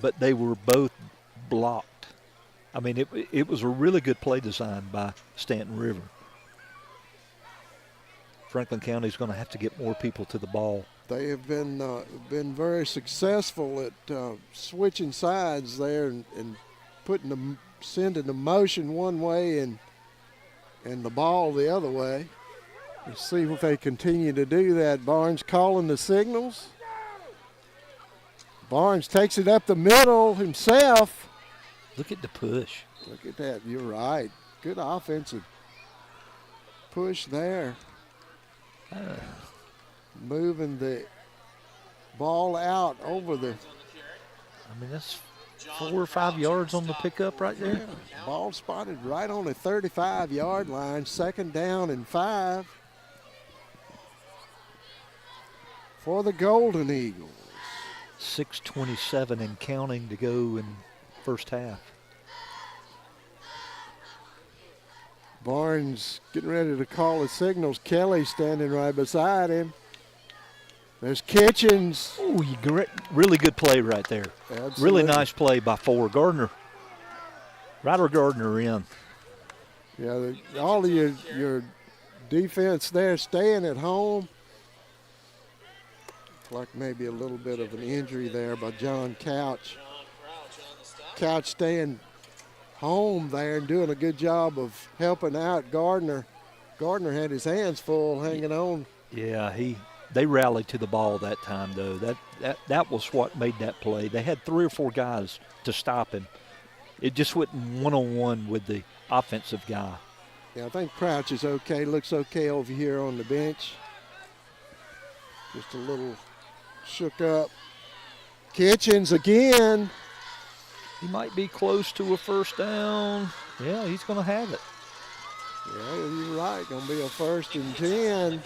but they were both blocked. I mean, it was a really good play design by Staunton River. Franklin County's going to have to get more people to the ball. They have been very successful at switching sides there and sending the motion one way and the ball the other way. Let's see if they continue to do that. Barnes calling the signals. Barnes takes it up the middle himself. Look at the push. Look at that. You're right. Good offensive push there. Moving the ball out over the. I mean, that's 4 or 5 yards on the pickup right there. Yeah. Ball spotted right on the 35-yard line. 2nd down and 5 for the Golden Eagles. 6:27 and counting to go in first half. Barnes getting ready to call the signals. Kelly standing right beside him. There's Kitchens. Oh, really good play right there. Absolutely. Really nice play by 4. Ryder Gardner in. Yeah, all of your defense there staying at home. Like maybe a little bit of an injury there by John Couch. Couch staying home there and doing a good job of helping out Gardner. Gardner had his hands full hanging on. Yeah, they rallied to the ball that time, though. That was what made that play. They had 3 or 4 guys to stop him. It just went one-on-one with the offensive guy. Yeah, I think Crouch is okay. Looks okay over here on the bench. Just a little shook up. Kitchens again. He might be close to a first down. Yeah, he's going to have it. Yeah, you're right. Going to be a 1st and 10.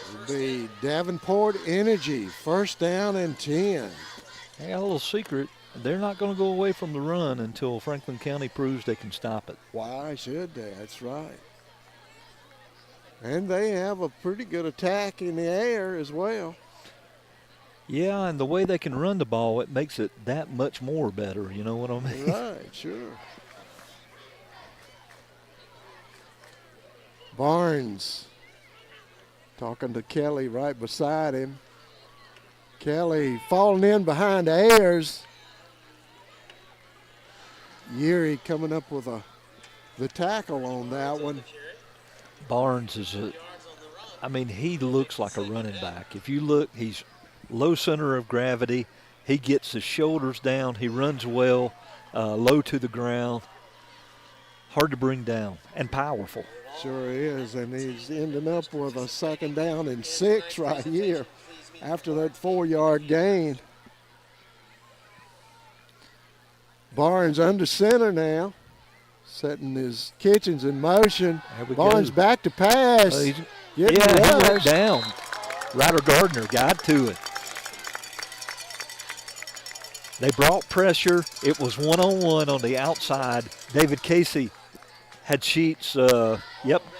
It'll be Davenport Energy, 1st down and 10. I got a little secret. They're not going to go away from the run until Franklin County proves they can stop it. Why should they? That's right. And they have a pretty good attack in the air as well. Yeah, and the way they can run the ball, it makes it that much more better. You know what I mean? Right, sure. Barnes talking to Kelly right beside him. Kelly falling in behind Ayers. Yeary coming up with the tackle on that one. Barnes is he looks like a running back. If you look, he's low center of gravity. He gets his shoulders down. He runs well, low to the ground. Hard to bring down and powerful. Sure is, and he's ending up with a 2nd down and 6 right here after that 4-yard gain. Barnes under center now, setting his Kitchens in motion. Barnes go. back to pass. He rushed. went down. Ryder Gardner got to it. They brought pressure. It was one-on-one on the outside. David Casey had Sheets,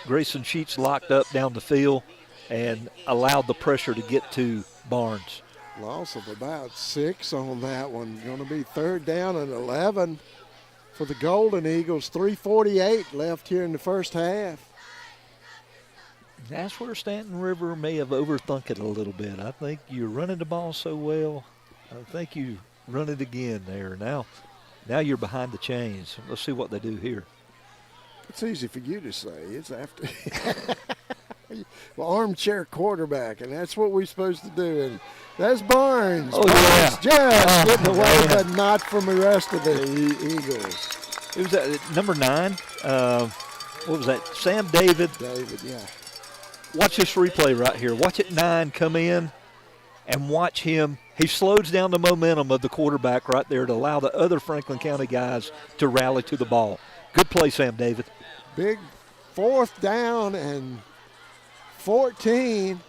Grayson Sheets locked up down the field and allowed the pressure to get to Barnes. Loss of about 6 on that one. Going to be 3rd down and 11 for the Golden Eagles. 3:48 left here in the first half. That's where Staunton River may have overthunk it a little bit. I think you're running the ball so well. I think you run it again there. Now you're behind the chains. Let's see what they do here. It's easy for you to say. It's after well, armchair quarterback, and that's what we're supposed to do. And that's Barnes. Oh, Barnes yeah. just getting away, but not from the rest of the Eagles. It was number 9. What was that? Sam David. David, yeah. watch this replay right here. Watch it 9 come in and watch him. He slows down the momentum of the quarterback right there to allow the other Franklin County guys to rally to the ball. Good play, Sam David. Big 4th down and 14.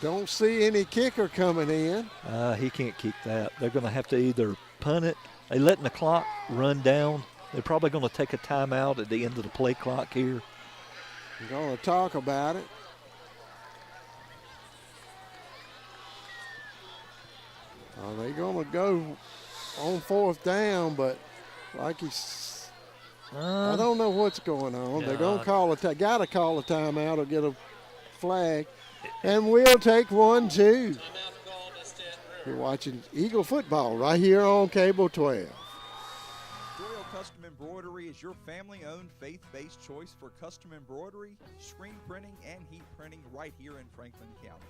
Don't see any kicker coming in. He can't kick that. They're going to have to either punt it. They're letting the clock run down. They're probably going to take a timeout at the end of the play clock here. We're going to talk about it. They're going to go on 4th down, but like he's, I don't know what's going on. They're going to call got to call a timeout or get a flag. And we'll take 1, 2. You're watching Eagle football right here on Cable 12. Doyle Custom Embroidery is your family-owned, faith-based choice for custom embroidery, screen printing, and heat printing right here in Franklin County.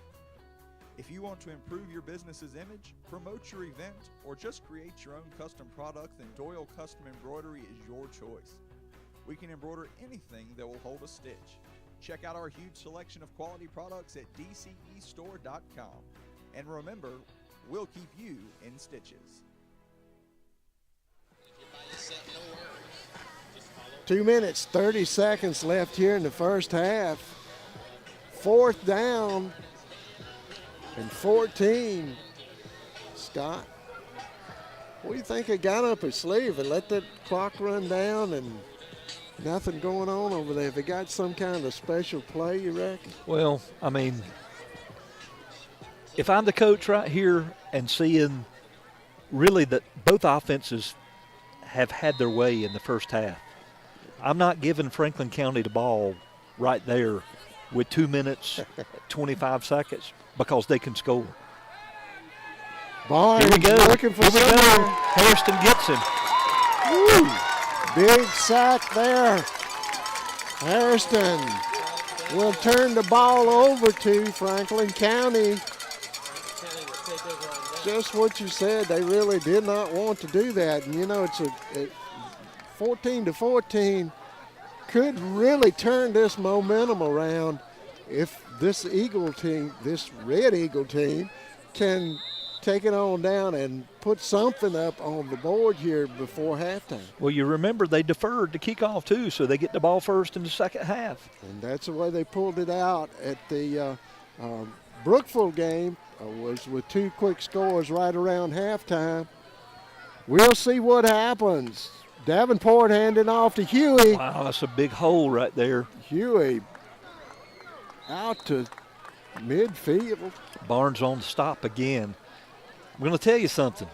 If you want to improve your business's image, promote your event, or just create your own custom product, then Doyle Custom Embroidery is your choice. We can embroider anything that will hold a stitch. Check out our huge selection of quality products at dcestore.com. And remember, we'll keep you in stitches. 2 minutes, 30 seconds left here in the first half. 4th down and 14. Scott, what do you think he got up his sleeve and let that clock run down and nothing going on over there? If he got some kind of special play, you reckon? Well, I mean, if I'm the coach right here and seeing really that both offenses have had their way in the first half, I'm not giving Franklin County the ball right there with 2 minutes, 25 seconds because they can score. Barnes here we go. Looking for here we somewhere. go. Hairston gets him. Woo. Big sack there. Hairston will turn the ball over to Franklin County. Just what you said, they really did not want to do that. And, you know, it's a 14-14 could really turn this momentum around if this Eagle team, this Red Eagle team, can take it on down and put something up on the board here before halftime. Well, you remember they deferred the kickoff too, so they get the ball first in the second half. And that's the way they pulled it out at the Brookville game, was with 2 quick scores right around halftime. We'll see what happens. Davenport handing off to Huey. Wow, that's a big hole right there. Huey out to midfield. Barnes on the stop again. I'm going to tell you something.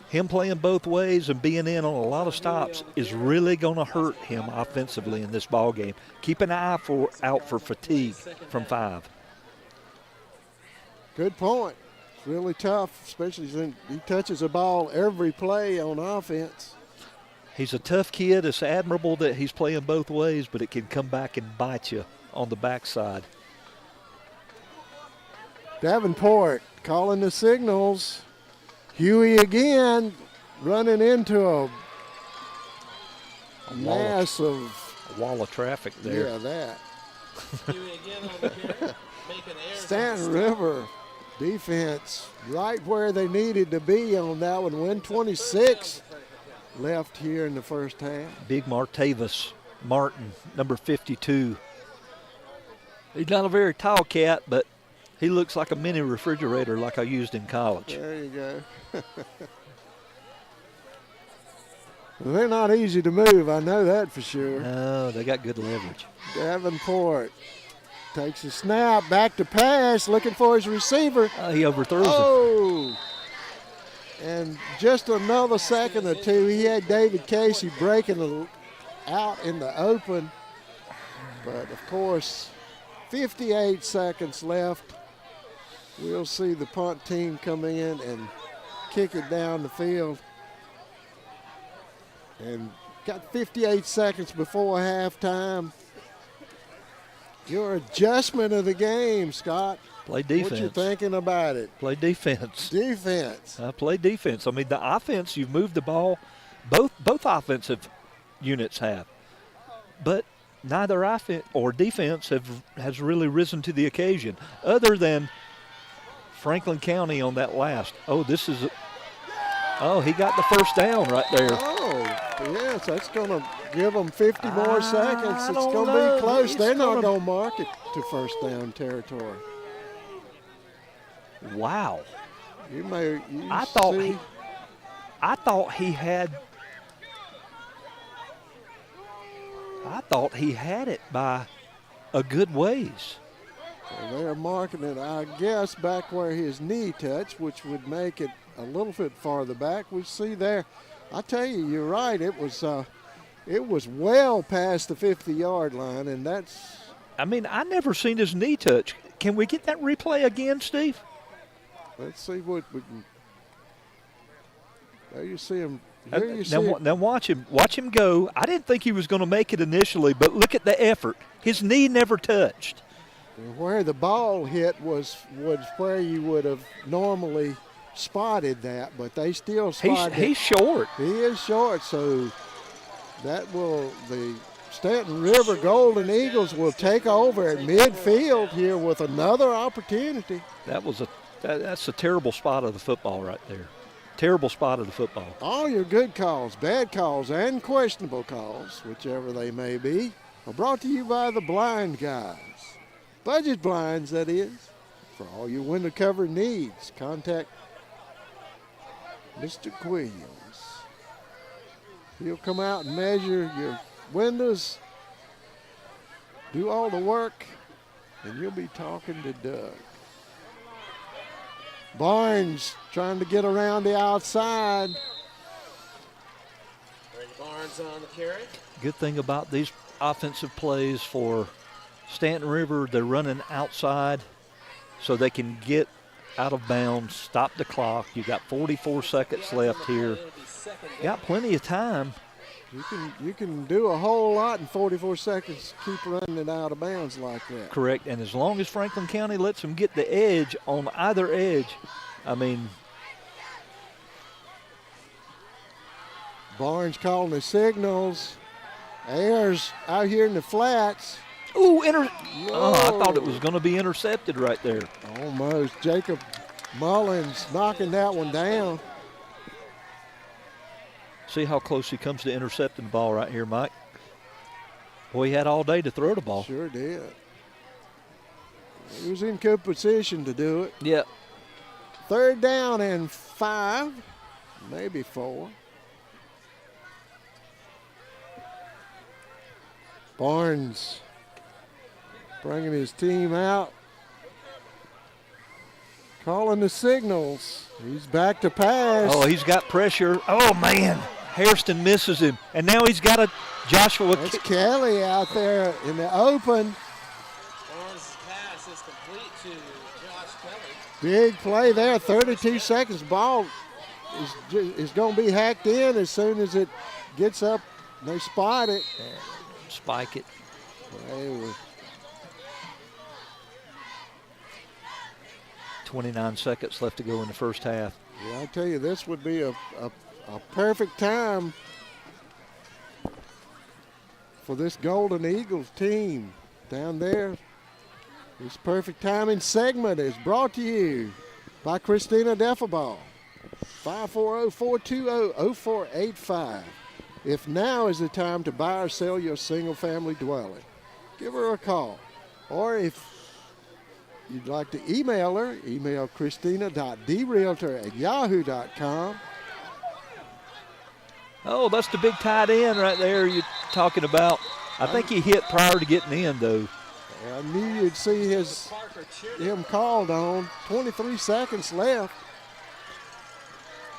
Him playing both ways and being in on a lot of stops is really going to hurt him offensively in this ball game. Keep an eye out for fatigue from 5. Good point. It's really tough, especially since he touches the ball every play on offense. He's a tough kid. It's admirable that he's playing both ways, but it can come back and bite you on the backside. Davenport calling the signals. Huey again running into a mass of a wall of traffic there. Yeah, that. Staunton River defense right where they needed to be on that one. 1:26 left here in the first half. Big Martavis Martin, number 52. He's not a very tall cat, but he looks like a mini refrigerator like I used in college. There you go. Well, they're not easy to move, I know that for sure. No, they got good leverage. Davenport takes a snap, back to pass, looking for his receiver. He overthrows him. And just another second or two, he had David Casey breaking out in the open. But, of course, 58 seconds left. We'll see the punt team come in and kick it down the field. And got 58 seconds before halftime. Your adjustment of the game, Scott. Play defense. What you thinking about it? Play defense. Defense. Play defense. I mean, the offense, you've moved the ball. Both offensive units have. But neither offense or defense has really risen to the occasion, other than Franklin County on that last. Oh, he got the first down right there. Oh, yes, that's going to give them 50 more seconds. It's going to be close. They're not going to mark it to first down territory. Wow. I thought he had it by a good ways. Well, they're marking it, I guess, back where his knee touched, which would make it a little bit farther back. We see there. I tell you, you're right. It was well past the 50-yard line, and that's. I mean, I never seen his knee touch. Can we get that replay again, Steve? Let's see what we can. There you see him. Now watch him. Watch him go. I didn't think he was going to make it initially, but look at the effort. His knee never touched. Where the ball hit was where you would have normally spotted that, but they still spotted it. He's short. He is short, so the Staunton River Golden Eagles will take over at midfield here with another opportunity. That's a terrible spot of the football right there. Terrible spot of the football. All your good calls, bad calls, and questionable calls, whichever they may be, are brought to you by the Blind Guys. Budget blinds, that is. For all your window cover needs, contact Mr. Williams. He'll come out and measure your windows, do all the work, and you'll be talking to Doug. Barnes trying to get around the outside. Barnes on the carry. Good thing about these offensive plays for Staunton River, they're running outside so they can get out of bounds, stop the clock. You got 44 seconds left here. Got plenty of time. You can do a whole lot in 44 seconds, keep running it out of bounds like that. Correct, and as long as Franklin County lets them get the edge on either edge, I mean. Barnes calling the signals. Ayers out here in the flats. Ooh, I thought it was going to be intercepted right there. Almost. Jacob Mullins knocking that one down. See how close he comes to intercepting the ball right here, Mike. Boy, he had all day to throw the ball. Sure did. He was in good position to do it. Yep. 3rd down and 5, maybe 4. Barnes bringing his team out. Calling the signals. He's back to pass. Oh, he's got pressure. Oh, man. Hairston misses him. And now he's got a Joshua. That's Kelly out there in the open. Barnes' pass is complete to Josh Kelly. Big play there. 32 seconds. Ball is going to be hacked in as soon as it gets up. They spot it. Spike it. 29 seconds left to go in the first half. Yeah, I tell you, this would be a perfect time for this Golden Eagles team down there. This perfect timing segment is brought to you by Christina Defabal. 540-420-0485. If now is the time to buy or sell your single-family dwelling, give her a call. Or if you'd like to email her, email christina.drealtor@yahoo.com. Oh, that's the big tight end right there you're talking about. I think he hit prior to getting in, though. I knew you'd see him called on. 23 seconds left.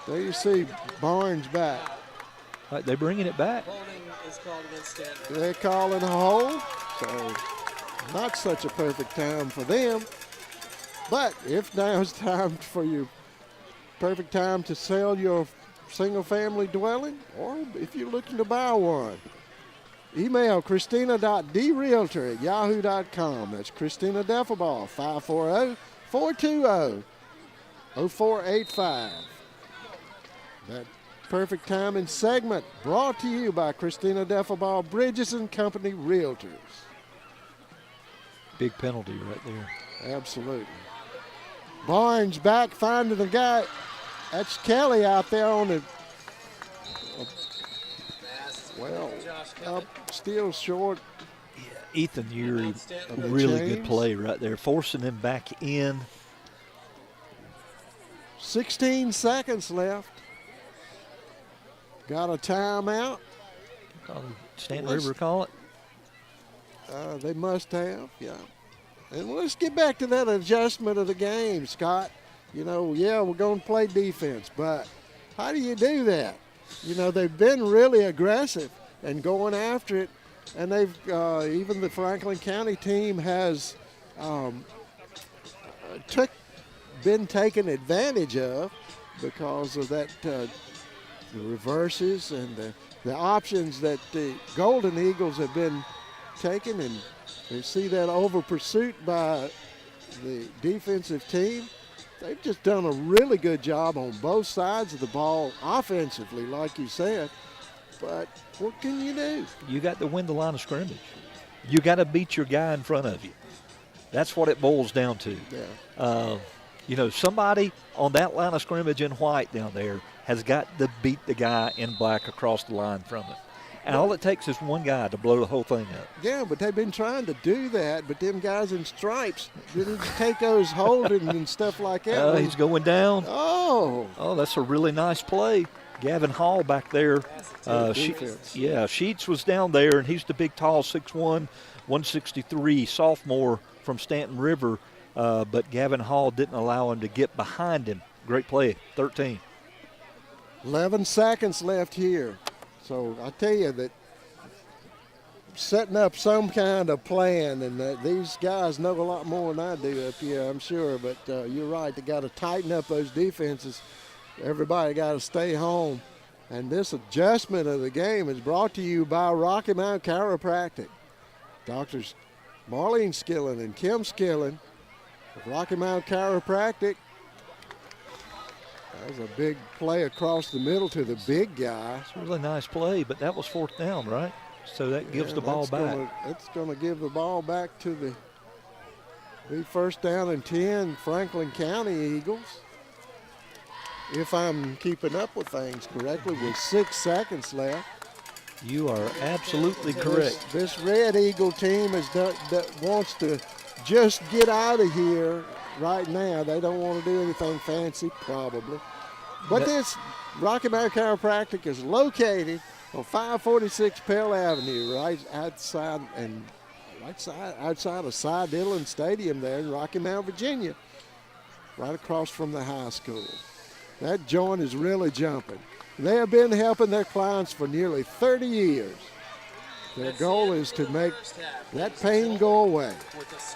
There you see Barnes back. Right, they're bringing it back. Holding is called against Staunton. They're calling a hold, so not such a perfect time for them. But if now's time for you, perfect time to sell your single-family dwelling, or if you're looking to buy one, email christina.drealtor@yahoo.com. That's Christina Defabal, 540-420-0485. That Perfect Timing segment brought to you by Christina Deffelbaugh, Bridges and Company Realtors. Big penalty right there. Absolutely. Barnes back finding the guy. That's Kelly out there on the, up, still short. Ethan Urie, really good play right there, forcing him back in. 16 seconds left. Got a timeout. Staunton River call it? They must have, yeah. And let's get back to that adjustment of the game, Scott. You know, yeah, we're going to play defense, but how do you do that? You know, they've been really aggressive and going after it, and they've even the Franklin County team has been taken advantage of because of that the reverses and the options that the Golden Eagles have been taking, and they see that over pursuit by the defensive team. They've just done a really good job on both sides of the ball offensively, like you said. But what can you do? You got to win the line of scrimmage. You got to beat your guy in front of you. That's what it boils down to. Yeah. You know, somebody on that line of scrimmage in white down there has got to beat the guy in black across the line from it. And all it takes is one guy to blow the whole thing up. Yeah, but they've been trying to do that, but them guys in stripes didn't take those holding and stuff like that. He's going down. Oh, that's a really nice play. Gavin Hall back there. Sheets was down there, and he's the big, tall 6'1", 163 sophomore from Staunton River, but Gavin Hall didn't allow him to get behind him. Great play, 13. 11 seconds left here. So I tell you that setting up some kind of plan, and these guys know a lot more than I do up here, I'm sure. But you're right, they got to tighten up those defenses. Everybody got to stay home. And this adjustment of the game is brought to you by Rocky Mount Chiropractic. Doctors Marlene Skillen and Kim Skillen of Rocky Mount Chiropractic. That was a big play across the middle to the big guy. It's a really nice play, but that was fourth down, right? So that gives the ball back. It's going to give the ball back to the first down and 10 Franklin County Eagles. If I'm keeping up with things correctly, with 6 seconds left. You are absolutely correct. This Red Eagle team wants to just get out of here right now. They don't want to do anything fancy, probably. But this Rocky Mount Chiropractic is located on 546 Pell Avenue, right outside of Cy Dillon Stadium there in Rocky Mount, Virginia, right across from the high school. That joint is really jumping. They have been helping their clients for nearly 30 years. Their goal is to make that pain go away.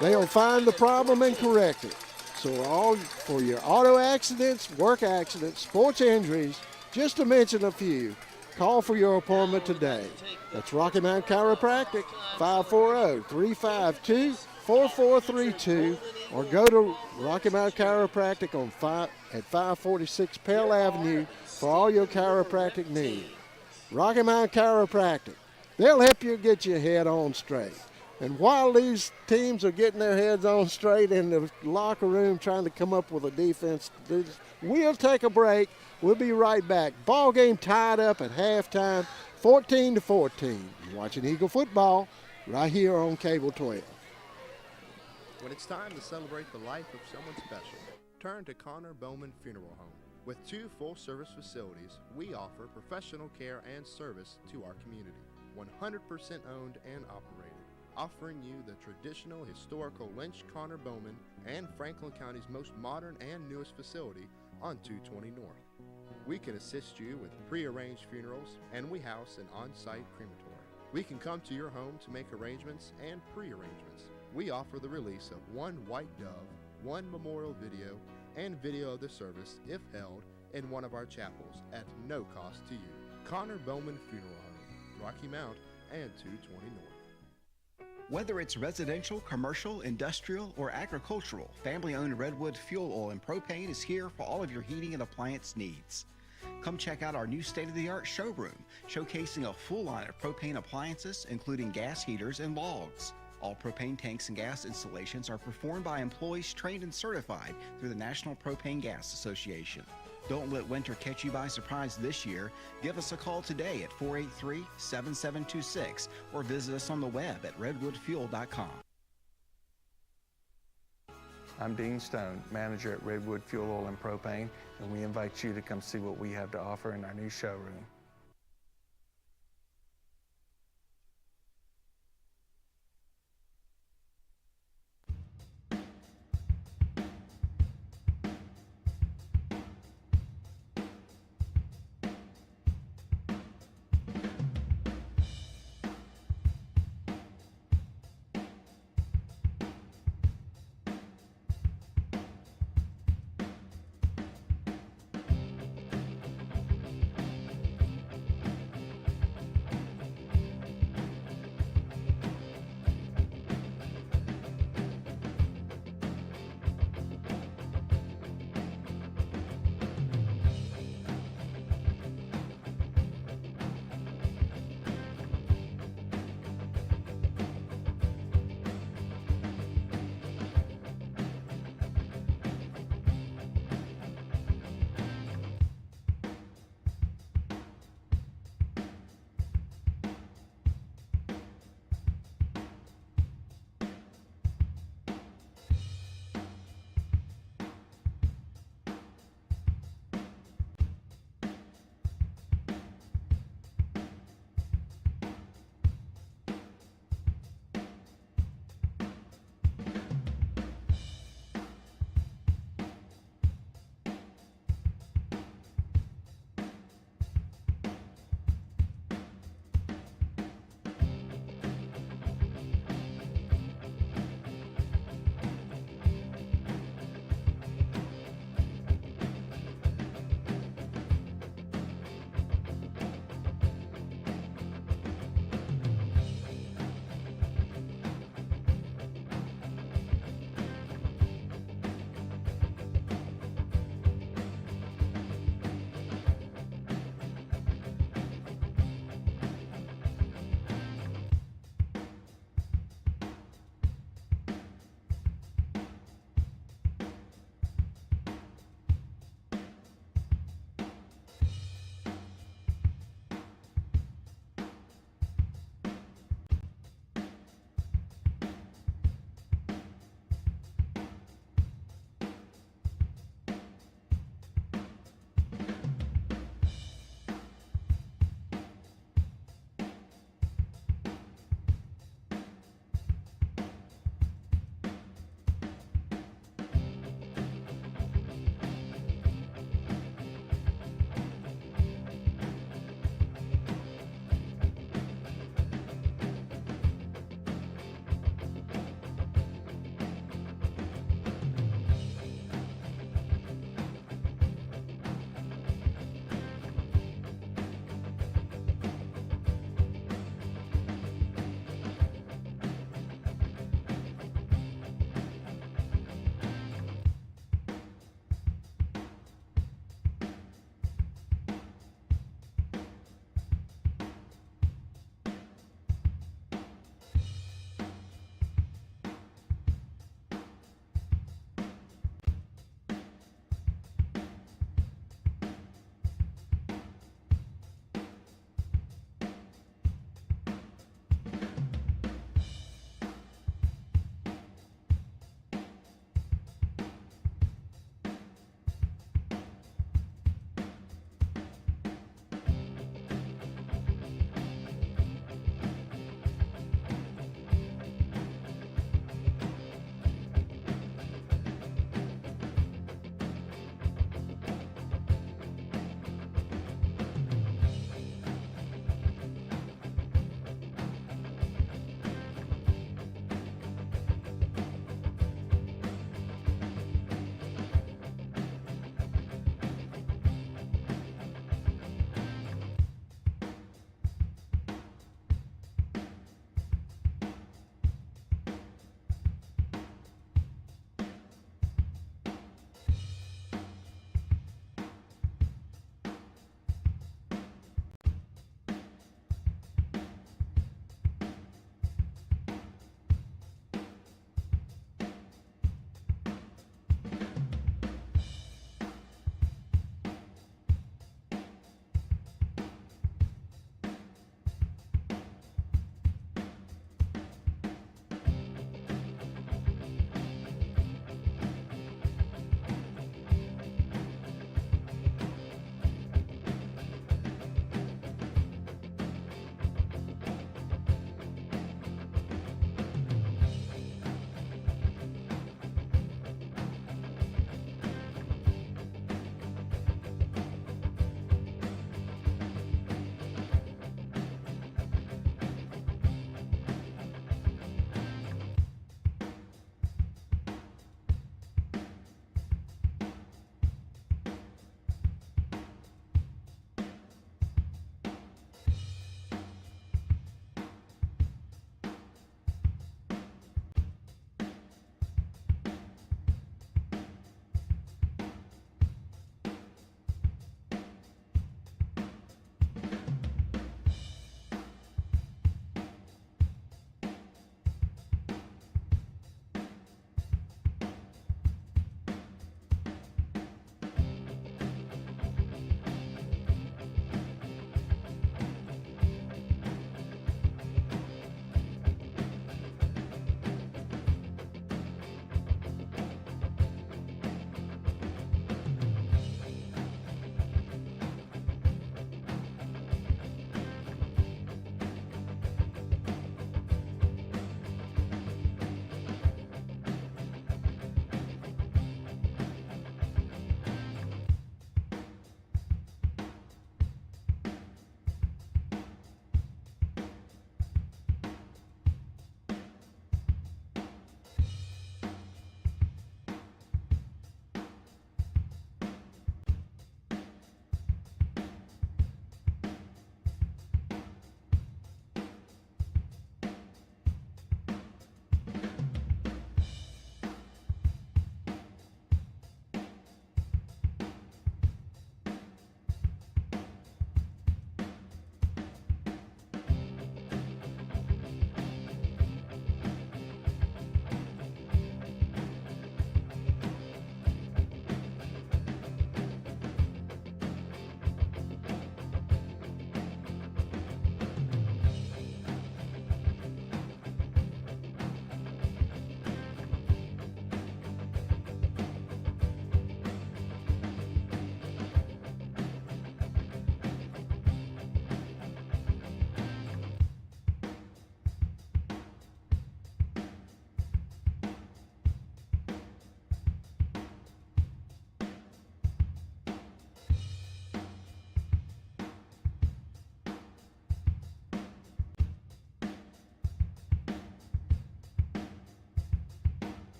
They'll find the problem and correct it. So all for your auto accidents, work accidents, sports injuries, just to mention a few, call for your appointment today. That's Rocky Mount Chiropractic, 540-352-4432, or go to Rocky Mount Chiropractic at 546 Pell Avenue for all your chiropractic needs. Rocky Mount Chiropractic, they'll help you get your head on straight. And while these teams are getting their heads on straight in the locker room trying to come up with a defense, we'll take a break. We'll be right back. Ball game tied up at halftime, 14-14. You're watching Eagle football right here on Cable 12. When it's time to celebrate the life of someone special, turn to Connor Bowman Funeral Home. With 2 full-service facilities, we offer professional care and service to our community. 100% owned and operated, offering you the traditional historical Lynch Connor Bowman and Franklin County's most modern and newest facility on 220 North. We can assist you with pre-arranged funerals, and we house an on-site crematory. We can come to your home to make arrangements and pre-arrangements. We offer the release of 1 white dove, 1 memorial video, and video of the service if held in one of our chapels at no cost to you. Connor Bowman Funeral Home, Rocky Mount and 220 North. Whether it's residential, commercial, industrial, or agricultural, family-owned Redwood Fuel Oil and Propane is here for all of your heating and appliance needs. Come check out our new state-of-the-art showroom, showcasing a full line of propane appliances, including gas heaters and logs. All propane tanks and gas installations are performed by employees trained and certified through the National Propane Gas Association. Don't let winter catch you by surprise this year. Give us a call today at 483-7726 or visit us on the web at redwoodfuel.com. I'm Dean Stone, manager at Redwood Fuel Oil and Propane, and we invite you to come see what we have to offer in our new showroom.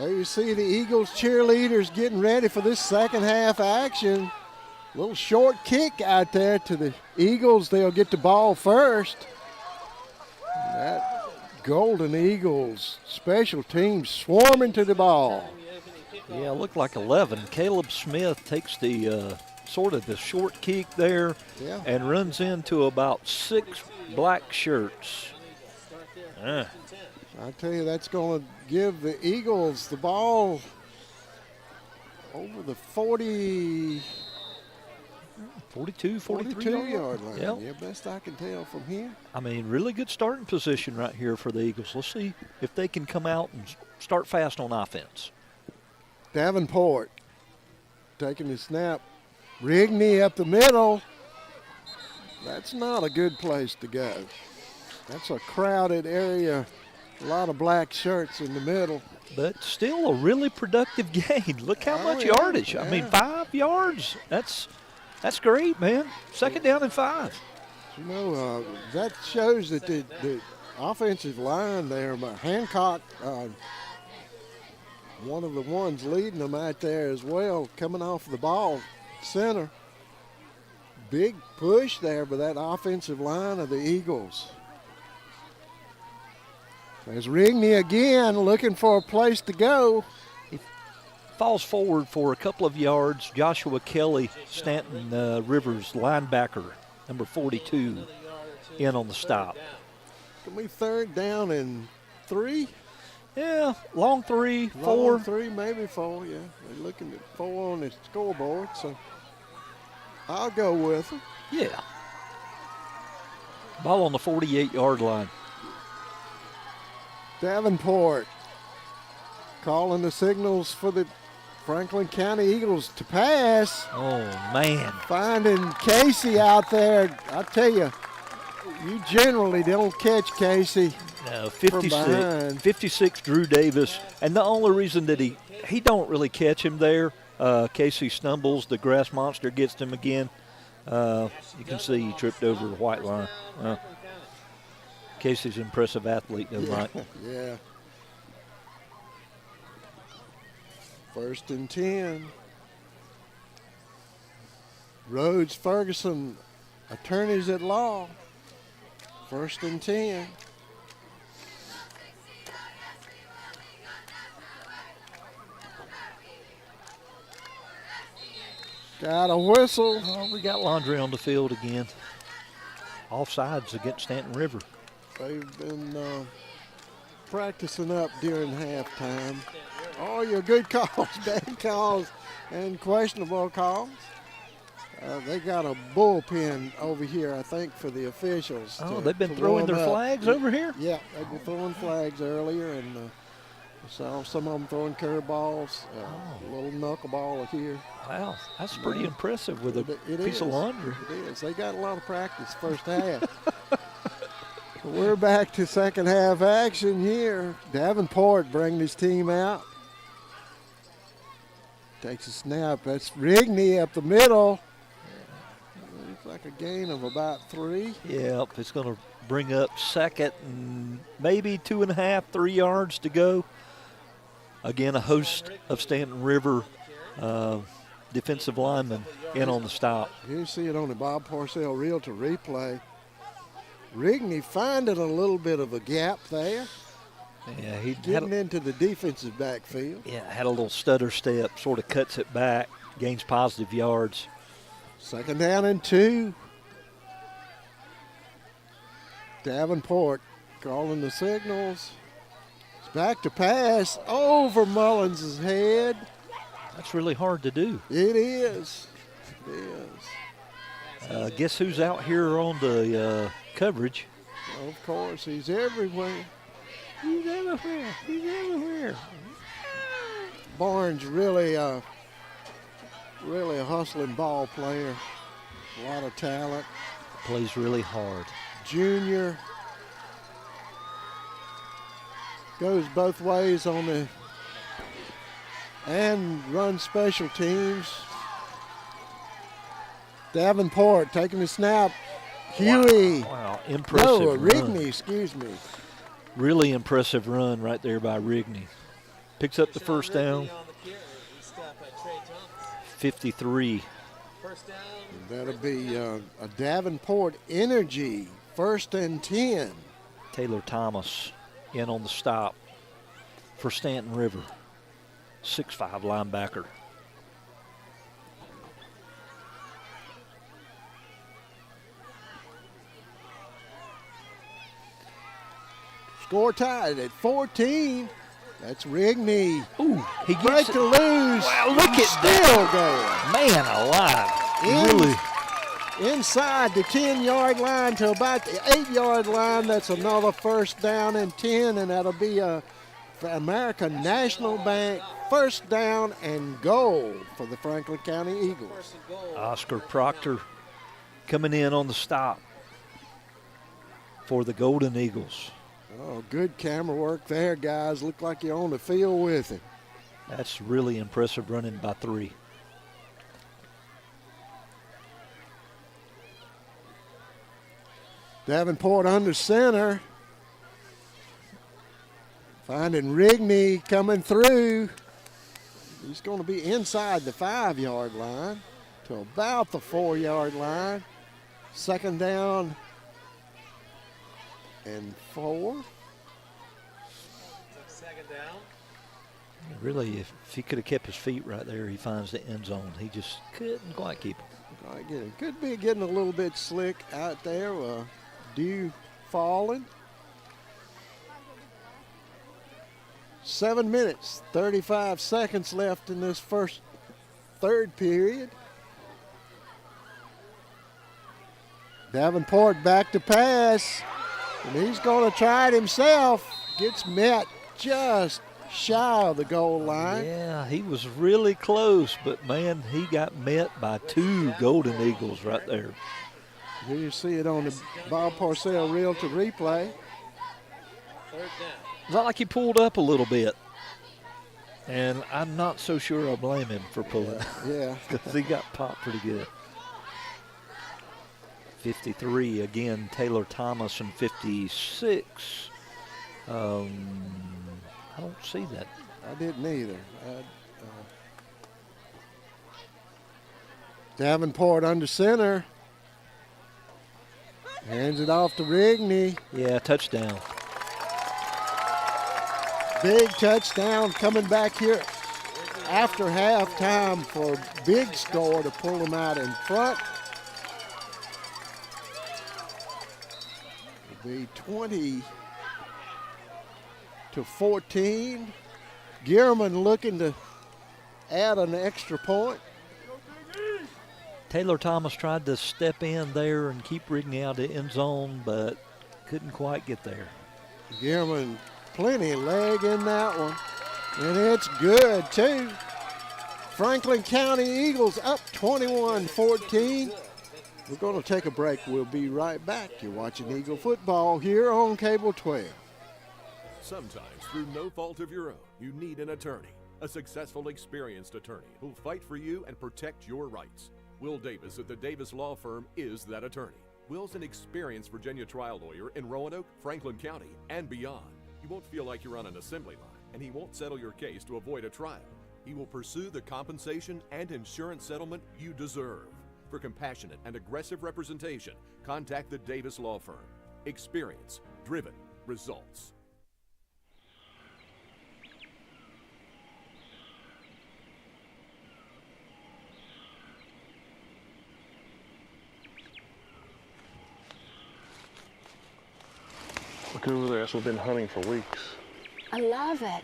There you see the Eagles cheerleaders getting ready for this second half action. Little short kick out there to the Eagles. They'll get the ball first. That Golden Eagles special teams swarming to the ball. Yeah, looked like 11. Caleb Smith takes the sort of the short kick there and runs into about 6 black shirts. I tell you, that's going to give the Eagles the ball over the 42, 43 yard line. Yep. Yeah, best I can tell from here. I mean, really good starting position right here for the Eagles. Let's see if they can come out and start fast on offense. Davenport taking the snap. Rigney up the middle. That's not a good place to go. That's a crowded area. A lot of black shirts in the middle. But still a really productive game. Look how much yardage. I mean, 5 yards. That's great, man. Second down and 5. You know, that shows that the offensive line there, Hancock, one of the ones leading them out there as well, coming off the ball center. Big push there by that offensive line of the Eagles. There's Rigney again looking for a place to go. He falls forward for a couple of yards. Joshua Kelly, Staunton Rivers linebacker, number 42, in on the stop. Can we third down and 3? Yeah, long 3, 4. Long 3, maybe 4, yeah. They're looking at 4 on the scoreboard, so I'll go with them. Yeah. Ball on the 48-yard line. Davenport calling the signals for the Franklin County Eagles to pass. Oh, man. Finding Casey out there. I tell you, you generally don't catch Casey. No, 56 Drew Davis. And the only reason that he don't really catch him there, Casey stumbles, the grass monster gets him again. You can see he tripped over the white line. Casey's an impressive athlete, though, Mike. Yeah. 1st and 10. Rhodes Ferguson, attorneys at law. 1st and 10. Got a whistle. Oh, we got laundry on the field again. Offsides against Staunton River. They've been practicing up during halftime. All your good calls, bad calls, and questionable calls. They got a bullpen over here, I think, for the officials. Oh, they've been throwing their flags over here? Yeah, they've been throwing flags earlier, and saw some of them throwing curveballs, a little knuckleball here. Wow, that's pretty impressive with a piece of laundry. It is. They got a lot of practice first half. We're back to second half action here. Davenport bringing his team out. Takes a snap. That's Rigney up the middle. Looks like a gain of about 3. Yep, it's going to bring up second and maybe 2.5, 3 yards to go. Again, a host of Staunton River defensive linemen in on the stop. You see it on the Bob Parcell Realtor replay. Rigney finding a little bit of a gap there. Yeah, he getting into the defensive backfield. Yeah, had a little stutter step, sort of cuts it back, gains positive yards. 2nd down and 2. Davenport calling the signals. It's back to pass over Mullins' head. That's really hard to do. It is. It is. Guess who's out here on the coverage? Of course, he's everywhere. He's everywhere. He's everywhere. Barnes really a hustling ball player. A lot of talent. Plays really hard. Junior. Goes both ways on the and runs special teams. Davenport taking the snap. Huey. Wow, impressive No, run. Rigney, excuse me. Really impressive run right there by Rigney. Picks up the first down. 53. That'll be a Davenport Energy, 1st and 10. Taylor Thomas in on the stop for Staunton River. 6'5" linebacker. Score tied at 14. That's Rigney. Ooh, he break gets it. to lose. Wow, look at still that. Man alive. Really. Inside the 10-yard line to about the 8-yard line. That's another 1st down and 10, and that'll be a American National Bank 1st down and goal for the Franklin County Eagles. Oscar Proctor coming in on the stop for the Golden Eagles. Oh, good camera work there, guys. Look like you're on the field with him. That's really impressive running by 3. Davenport under center. Finding Rigney coming through. He's going to be inside the 5-yard line to about the 4-yard line. 2nd down and 4. 2nd down. Really, if he could have kept his feet right there, he finds the end zone. He just couldn't quite keep them. Could be getting a little bit slick out there. Dew falling. 7 minutes, 35 seconds left in this third period. Davenport back to pass, and he's going to try it himself. Gets met just shy of the goal line. Yeah, he was really close, but man, he got met by 2 Golden Eagles right there. Here you see it on the Bob Parcell reel-to replay. 3rd down. It's not like he pulled up a little bit, and I'm not so sure I blame him for pulling. Yeah. Because he got popped pretty good. 53 again, Taylor Thomas, and 56. I don't see that. I didn't either. Davenport under center. Hands it off to Rigney. Yeah, touchdown. Big touchdown coming back here after halftime for a big score to pull them out in front. It'll be 20-14. Gearman looking to add an extra point. Taylor Thomas tried to step in there and keep Rigney out of the end zone, but couldn't quite get there. Gearman, plenty of leg in that one, and it's good too. Franklin County Eagles up 21-14. We're going to take a break. We'll be right back. You're watching Eagle football here on Cable 12. Sometimes, through no fault of your own, you need an attorney. A successful, experienced attorney who'll fight for you and protect your rights. Will Davis at the Davis Law Firm is that attorney. Will's an experienced Virginia trial lawyer in Roanoke, Franklin County, and beyond. You won't feel like you're on an assembly line, and he won't settle your case to avoid a trial. He will pursue the compensation and insurance settlement you deserve. For compassionate and aggressive representation, contact the Davis Law Firm. Experience, driven, results. Look over there, that's what we've been hunting for weeks. I love it.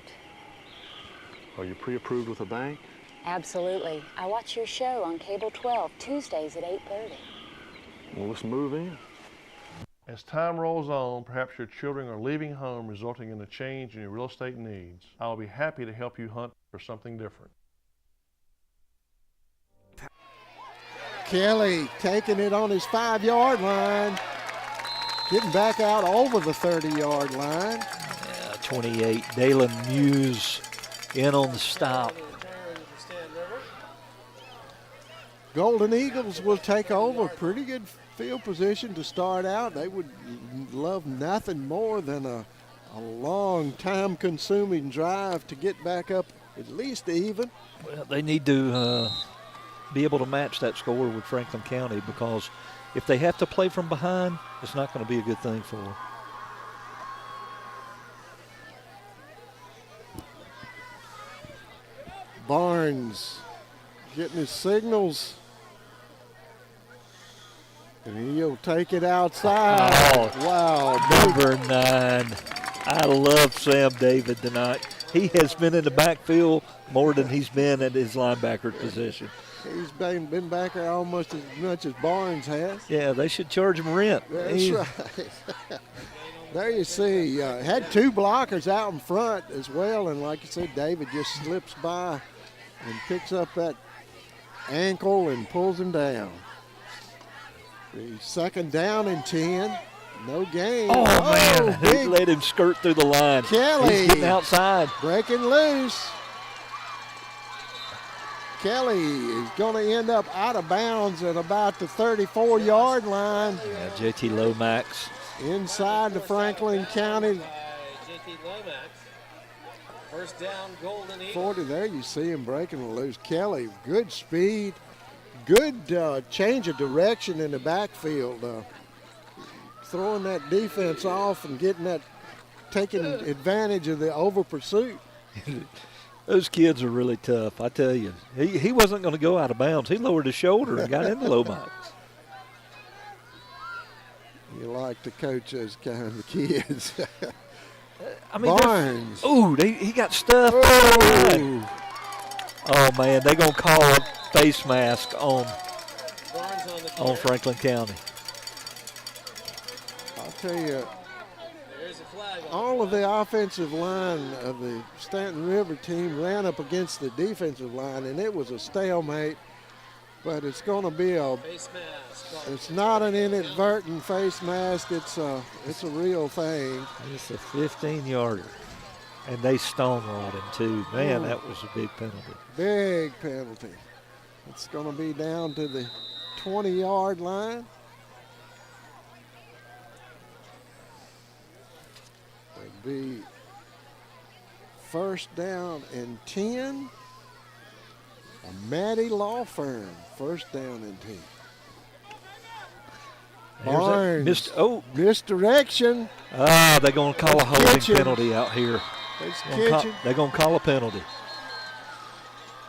Are you pre-approved with a bank? Absolutely. I watch your show on Cable 12, Tuesdays at 8:30. Well, let's move in. As time rolls on, perhaps your children are leaving home, resulting in a change in your real estate needs. I'll be happy to help you hunt for something different. Kelly taking it on his 5-yard line. Getting back out over the 30-yard line. Yeah, 28, Dalen Muse in on the stop. Golden Eagles will take over. Pretty good field position to start out. They would love nothing more than a a long, time-consuming drive to get back up at least even. Well, they need to be able to match that score with Franklin County, because if they have to play from behind, it's not going to be a good thing for them. Barnes getting his signals. And he'll take it outside. Oh, wow. Number 9. I love Sam David tonight. He has been in the backfield more than he's been at his linebacker position. He's been back there almost as much as Barnes has. Yeah, they should charge him rent. That's right. There you see, had 2 blockers out in front as well, and like you said, David just slips by and picks up that ankle and pulls him down. The 2nd down and 10, no gain. Oh man, he let him skirt through the line. Kelly He's getting outside. Breaking loose. Kelly is going to end up out of bounds at about the 34-yard line. Yeah, JT Lomax. Inside the Franklin County. JT Lomax. First down, Golden Eagles. 40, there you see him breaking loose. Kelly, good speed, good change of direction in the backfield. Throwing that defense off and taking advantage of the over pursuit. Those kids are really tough, I tell you. He wasn't going to go out of bounds. He lowered his shoulder and got into Lomax. You like to coach those kind of kids. I mean, Barnes. Ooh, he got stuffed. Oh, man, they're going to call a face mask on Franklin County. I'll tell you, all of the offensive line of the Staunton River team ran up against the defensive line, and it was a stalemate. But it's going to be it's not an inadvertent face mask. It's a real thing. It's a 15-yarder, and they stonewalled him too. Man, that was a big penalty. Big penalty. It's going to be down to the 20-yard line. It'll be first down and 10. A Maddie Law Firm, first down and 10. Barnes, misdirection. They're going to call a holding penalty out here. They're going to call a penalty.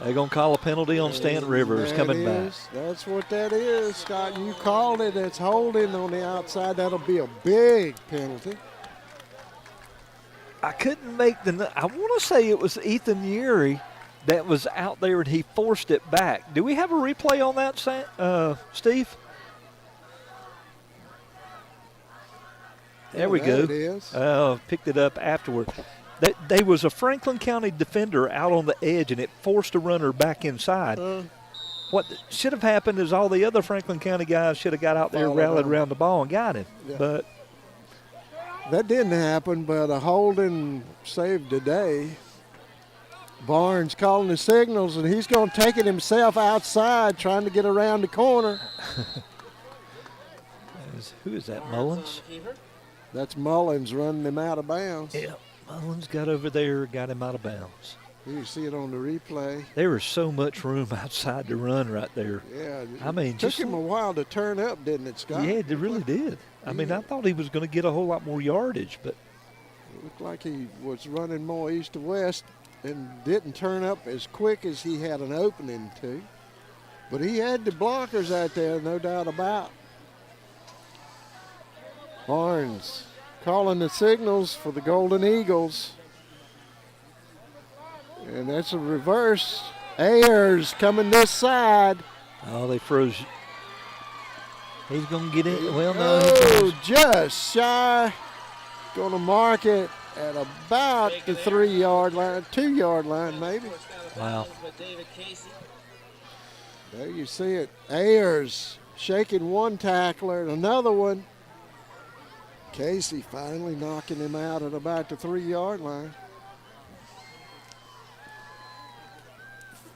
They're going to call a penalty on Staunton River. It's coming back. That's what that is, Scott. You called it. It's holding on the outside. That'll be a big penalty. I couldn't make I want to say it was Ethan Yeary that was out there and he forced it back. Do we have a replay on that, Steve? There we go. It is. Picked it up afterward. There was a Franklin County defender out on the edge, and it forced a runner back inside. What should have happened is all the other Franklin County guys should have got out there, rallied around the ball, and got him. Yeah. But that didn't happen, but a holding saved the day. Barnes calling the signals, and he's going to take it himself outside, trying to get around the corner. Who is that, Mullins? That's Mullins running him out of bounds. Yeah, Mullins got over there, got him out of bounds. You see it on the replay. There was so much room outside to run right there. Yeah, I mean, it took him a while to turn up, didn't it, Scott? Yeah, it really did. I mean, I thought he was going to get a whole lot more yardage, but it looked like he was running more east to west and didn't turn up as quick as he had an opening to. But he had the blockers out there, no doubt about. Barnes calling the signals for the Golden Eagles. And that's a reverse. Ayers coming this side. Oh, they froze. He's going to get in. Well, no. Oh, just shy. Going to mark it at about the 3-yard line, 2-yard line maybe. Wow. There you see it. Ayers shaking one tackler and another one. Casey finally knocking him out at about the 3-yard line.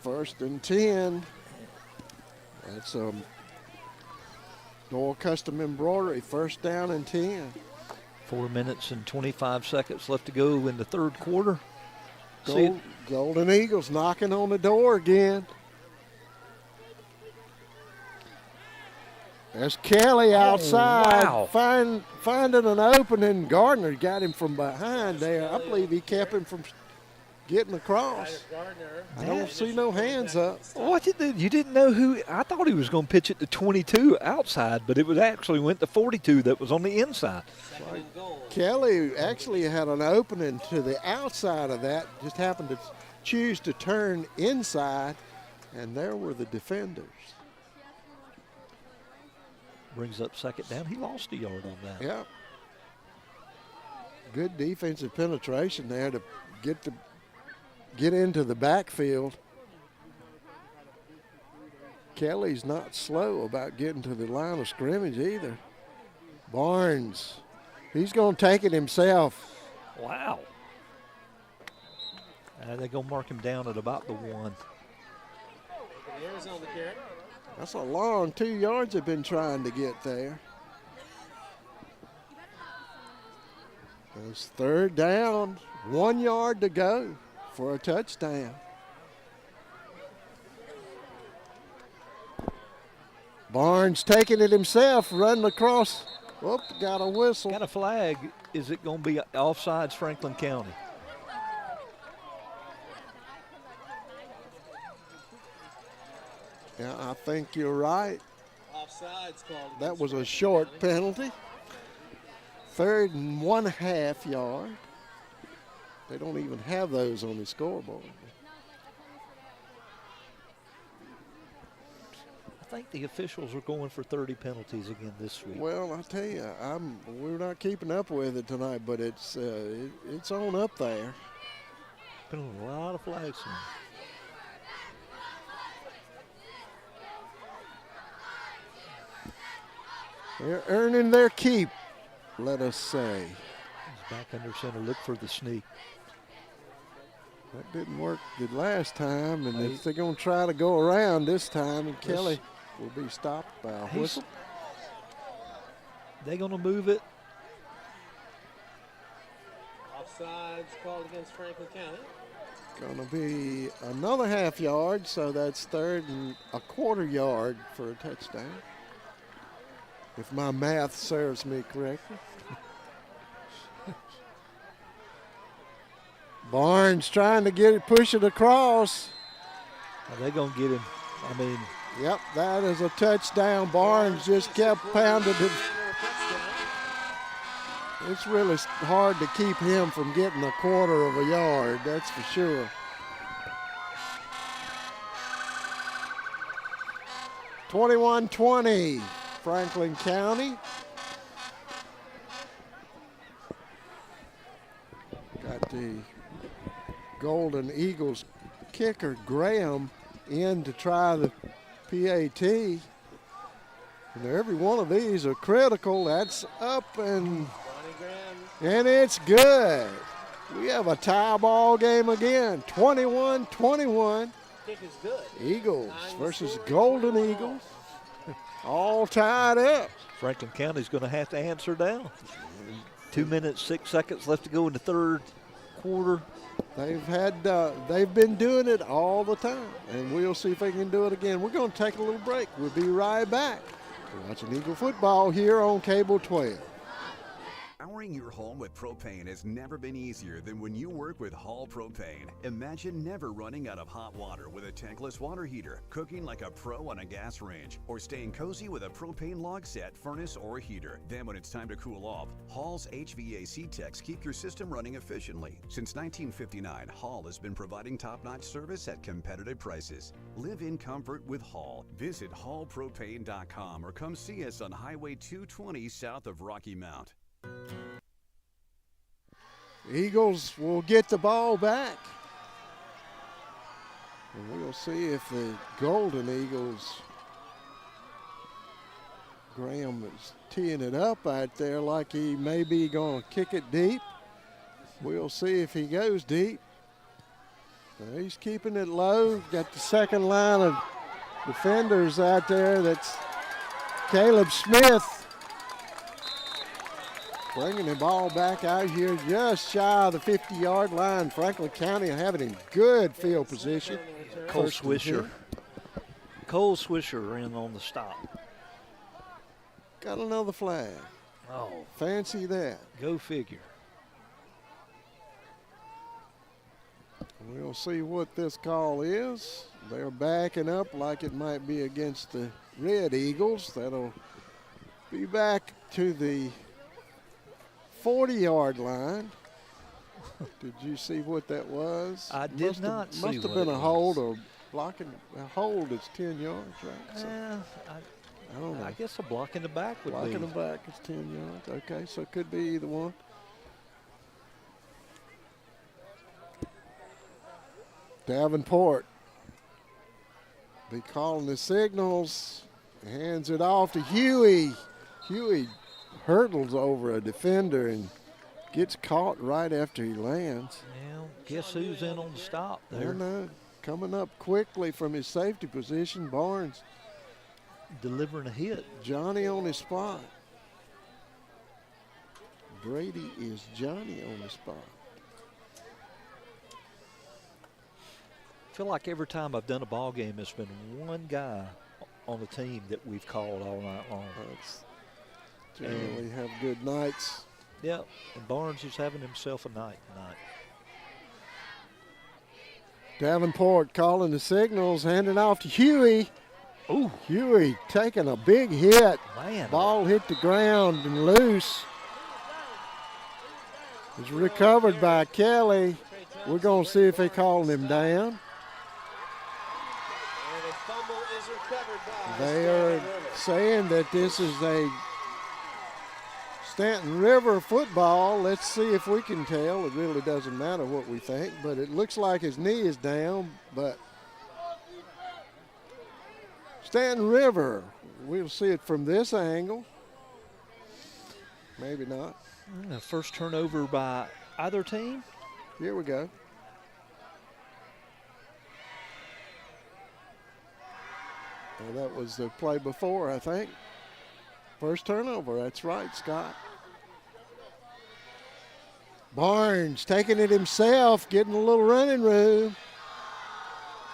First and 10. That's Door Custom Embroidery. First down and 10. 4 minutes and 25 seconds left to go in the third quarter. Golden Eagles knocking on the door again. There's Kelly outside, finding an opening. Gardner got him from behind there. I believe he kept him from getting across. I don't see no hands up. What you didn't know who? I thought he was going to pitch it to 22 outside, but it was actually went to 42 that was on the inside. Kelly actually had an opening to the outside of that, just happened to choose to turn inside, and there were the defenders. Brings up second down. He lost a yard on that. Yeah. Good defensive penetration there to get into the backfield. Kelly's not slow about getting to the line of scrimmage either. Barnes, he's going to take it himself. Wow. They're going to mark him down at about the 1. That's a long 2 yards they've been trying to get there. It's third down, 1 yard to go for a touchdown. Barnes taking it himself, running across. Whoop, got a whistle. Got a flag. Is it going to be offsides Franklin County? Yeah, I think you're right. Offsides called. That was a short penalty. 3rd and 1/2 yard. They don't even have those on the scoreboard. I think the officials are going for 30 penalties again this week. Well, I tell you, we're not keeping up with it tonight, but it's on up there. Been a lot of flags. They're earning their keep, let us say. He's back under center. Look for the sneak. That didn't work the last time, and if they're going to try to go around this time, and Kelly will be stopped by a whistle. They're going to move it. Offsides called against Franklin County. Going to be another 1/2 yard, so that's 3rd and 1/4 yard for a touchdown, if my math serves me correctly. Barnes trying to push it across. Are they going to get him? I mean. Yep, that is a touchdown. Barnes just kept pounding it. It's really hard to keep him from getting 1/4 of a yard, that's for sure. (21-20), Franklin County. Got the Golden Eagles kicker, Graham, in to try the PAT. And every one of these are critical. That's up and it's good. We have a tie ball game again, 21-21. Kick is good. Eagles versus Golden Eagles. All tied up. Franklin County's going to have to answer down. 2 minutes, 6 seconds left to go in the third quarter. They've been doing it all the time, and we'll see if they can do it again. We're going to take a little break. We'll be right back. We're watching Eagle football here on Cable 12. Powering your home with propane has never been easier than when you work with Hall Propane. Imagine never running out of hot water with a tankless water heater, cooking like a pro on a gas range, or staying cozy with a propane log set, furnace, or heater. Then when it's time to cool off, Hall's HVAC techs keep your system running efficiently. Since 1959, Hall has been providing top-notch service at competitive prices. Live in comfort with Hall. Visit hallpropane.com or come see us on Highway 220 south of Rocky Mount. Eagles will get the ball back. And we'll see if the Golden Eagles, Graham is teeing it up out there like he may be going to kick it deep. We'll see if he goes deep. He's keeping it low. Got the second line of defenders out there. That's Caleb Smith. Bringing the ball back out here just shy of the 50-yard line. Franklin County having in good field position. Cole Swisher in on the stop. Got another flag. Oh. Fancy that. Go figure. We'll see what this call is. They're backing up like it might be against the Red Eagles. That'll be back to the 40-yard line. Did you see what that was? I did not see Must have what been it a hold or blocking. A hold is 10 yards, right? So, I don't know. I guess a block in the back would be. Blocking the back is 10 yards. Okay, so it could be either one. Davenport be calling the signals. Hands it off to Huey. Huey hurdles over a defender and gets caught right after he lands. Well, guess who's in on the stop there? I know. Coming up quickly from his safety position, Barnes. Delivering a hit. Johnny on his spot. Brady is Johnny on the spot. I feel like every time I've done a ball game, it's been one guy on the team that we've called all night long. Generally have good nights. Yep, and Barnes is having himself a night tonight. Davenport calling the signals, handing off to Huey. Ooh. Huey taking a big hit. Man. Ball hit the ground and loose. It's recovered by Kelly. We're going to see if they call him down. They are saying that this is a Staunton River football. Let's see if we can tell. It really doesn't matter what we think, but it looks like his knee is down. But Staunton River, we'll see it from this angle. Maybe not. First turnover by either team. Here we go. Well, that was the play before, I think. First turnover, that's right, Scott. Barnes taking it himself, getting a little running room.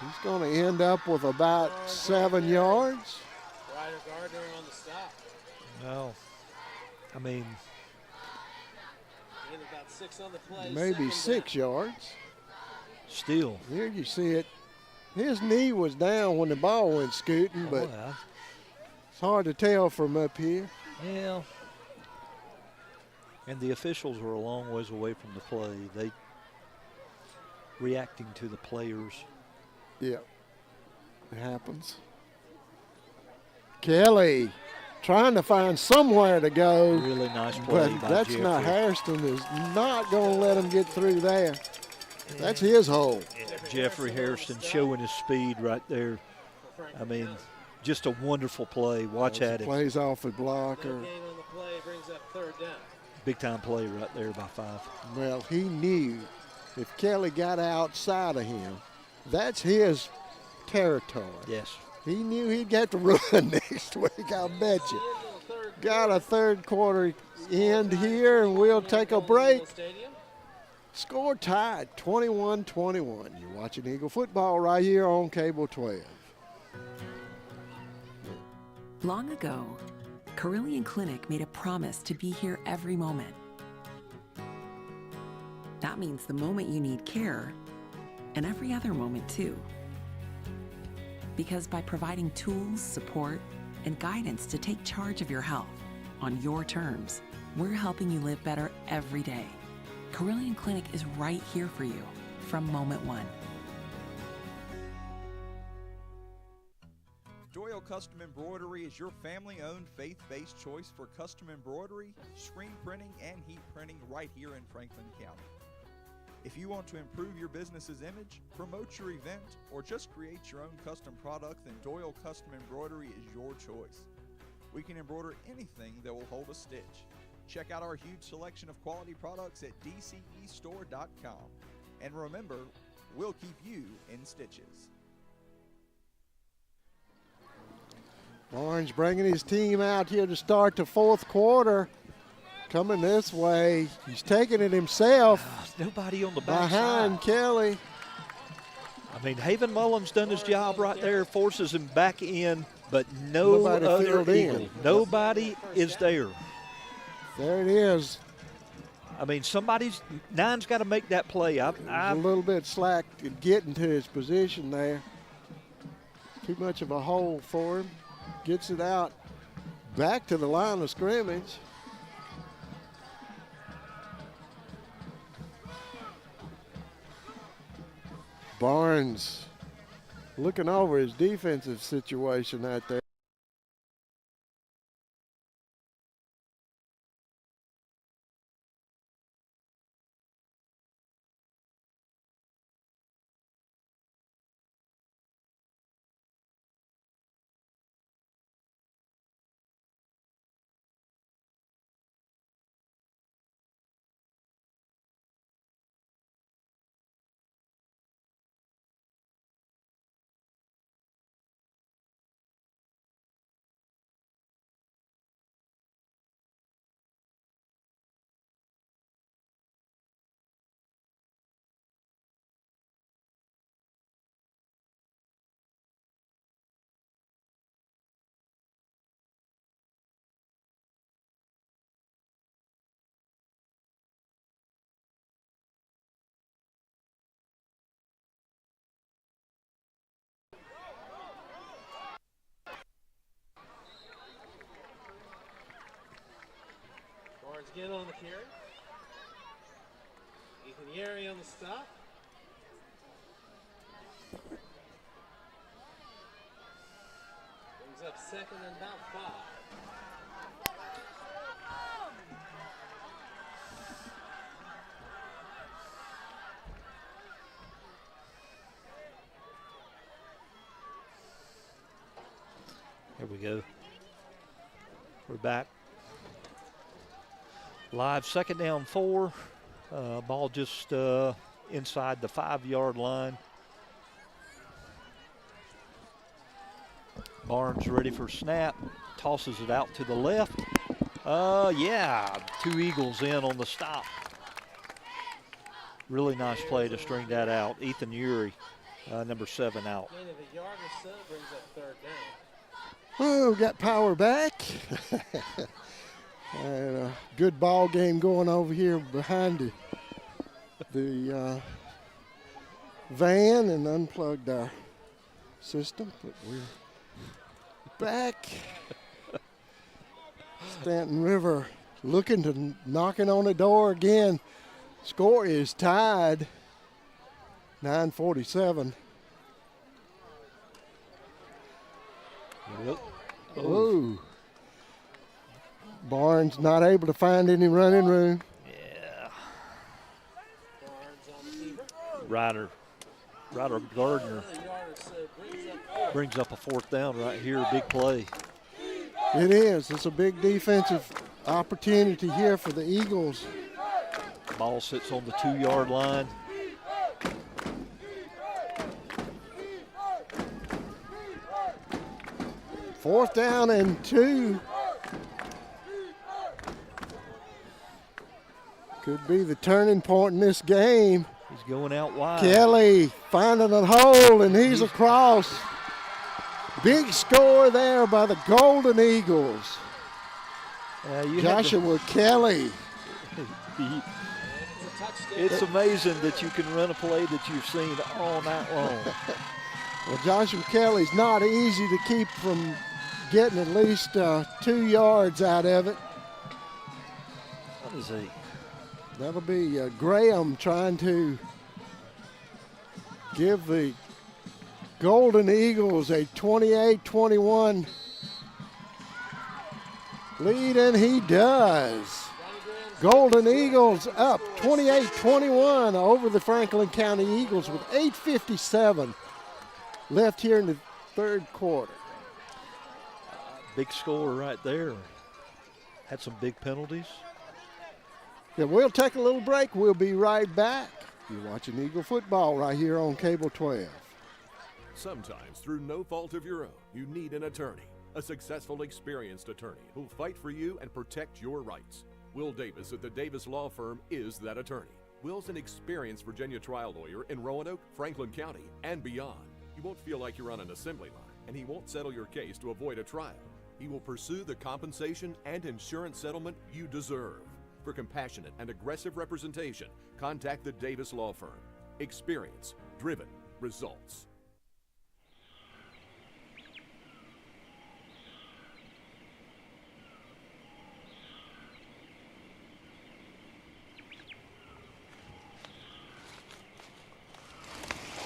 He's going to end up with about 7 yards. Ryder Gardner on the stop. No, I mean, And about 6 on the play. Maybe 6 yards. Still. Here you see it. His knee was down when the ball went scooting, but it's hard to tell from up here. Yeah. And the officials were a long ways away from the play. They reacting to the players. Yeah, it happens. Kelly trying to find somewhere to go. Really nice play but by that's Jeffrey. not Hairston is not going to let him get through there. That's his hole. Jeffrey Hairston showing his speed right there. I mean, just a wonderful play. Watch at it. Plays off a blocker. Big time play right there by 5. Well, he knew if Kelly got outside of him, that's his territory. Yes. He knew he'd have to run next week, I'll bet you. Got a third quarter end here, and we'll take a break. Score tied, 21-21. You're watching Eagle football right here on Cable 12. Long ago, Carillion Clinic made a promise to be here every moment. That means the moment you need care, and every other moment too. Because by providing tools, support, and guidance to take charge of your health on your terms, we're helping you live better every day. Carillion Clinic is right here for you from moment one. Doyle Custom Embroidery is your family-owned, faith-based choice for custom embroidery, screen printing, and heat printing right here in Franklin County. If you want to improve your business's image, promote your event, or just create your own custom product, then Doyle Custom Embroidery is your choice. We can embroider anything that will hold a stitch. Check out our huge selection of quality products at dcestore.com. And remember, we'll keep you in stitches. Barnes bringing his team out here to start the fourth quarter. coming this way. He's taking it himself. Nobody on the backside. Behind Kelly. I mean, Haven Mullins done his job right there, forces him back in, but nobody other Eagle. Nobody is there. There it is. I mean, Nine's got to make that play. A little bit slack in getting to his position there. Too much of a hole for him. Gets it out back to the line of scrimmage. Barnes looking over his defensive situation out there. Barnes again on the carry. Ethan Yeri on the stop. Brings up second and about 5. Here we go. We're back. Live 2nd down 4. Ball just inside the 5-yard line. Barnes ready for snap. Tosses it out to the left. Yeah, 2 Eagles in on the stop. Really nice play to string that out. Ethan Urie, number 7, out. Gain of a yard or so brings up 3rd down. Oh, got power back. And a good ball game going over here behind the van, and unplugged our system, but we're back. Staunton River looking to knocking on the door again. Score is tied, 9:47. Yep. Oh. Barnes not able to find any running room. Yeah. Ryder Gardner brings up a 4th down right here. Big play. It is. It's a big defensive opportunity here for the Eagles. Ball sits on the 2-yard line. Fourth down and 2. Could be the turning point in this game. He's going out wide. Kelly finding a hole, and he's across. Big score there by the Golden Eagles. Joshua Kelly. It's amazing that you can run a play that you've seen all night long. Well, Joshua Kelly's not easy to keep from getting at least 2 yards out of it. What is he? That'll be Graham trying to give the Golden Eagles a 28-21 lead, and he does. Golden Eagles up 28-21 over the Franklin County Eagles with 8:57 left here in the 3rd quarter. Big score right there. Had some big penalties. Yeah, we'll take a little break. We'll be right back. You're watching Eagle football right here on Cable 12. Sometimes, through no fault of your own, you need an attorney. A successful, experienced attorney who'll fight for you and protect your rights. Will Davis at the Davis Law Firm is that attorney. Will's an experienced Virginia trial lawyer in Roanoke, Franklin County, and beyond. You won't feel like you're on an assembly line, and he won't settle your case to avoid a trial. He will pursue the compensation and insurance settlement you deserve. For compassionate and aggressive representation, contact the Davis Law Firm. Experience, driven, results.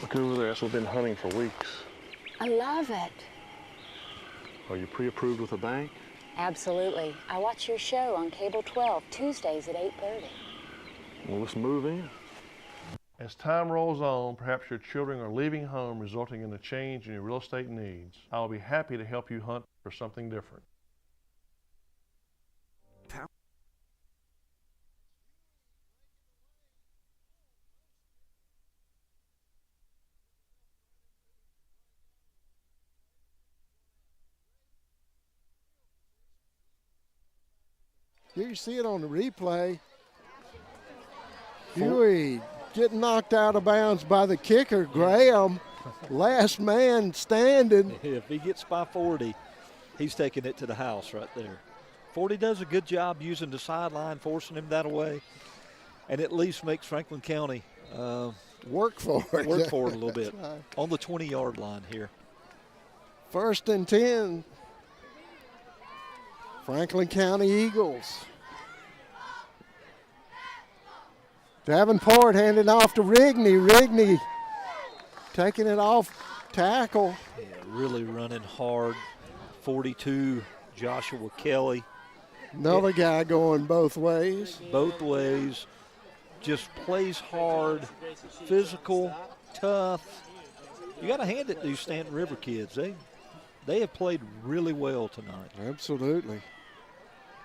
Look over there, that's what we've been hunting for weeks. I love it. Are you pre-approved with a bank? Absolutely. I watch your show on Cable 12, Tuesdays at 8:30. Well, let's move in. As time rolls on, perhaps your children are leaving home, resulting in a change in your real estate needs. I'll be happy to help you hunt for something different. You see it on the replay. Huey getting knocked out of bounds by the kicker, Graham. Last man standing. If he gets by 40, he's taking it to the house right there. 40 does a good job using the sideline, forcing him that away, and at least makes Franklin County work for it. Work for it a little bit right. On the 20-yard line here. 1st and 10. Franklin County Eagles. Davenport handing off to Rigney. Rigney taking it off tackle. Yeah, really running hard. 42, Joshua Kelly. Another guy going both ways. Both ways. Just plays hard, physical, tough. You got to hand it to these Staunton River kids. They have played really well tonight. Absolutely.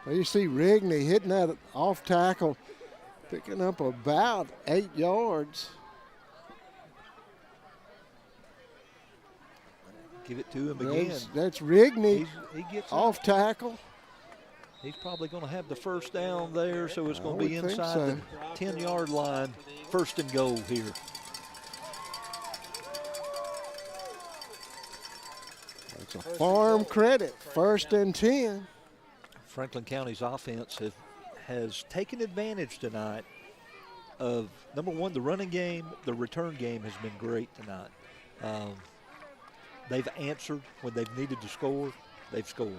Well, you see Rigney hitting that off tackle, picking up about 8 yards. Give it to him again. That's Rigney. He gets off tackle. He's probably going to have the first down there, so it's going to be inside the 10-yard line. 1st and goal here. It's a farm credit. 1st and 10. Franklin County's offense has taken advantage tonight of, number one, the running game. The return game has been great tonight. They've answered when they've needed to score. They've scored.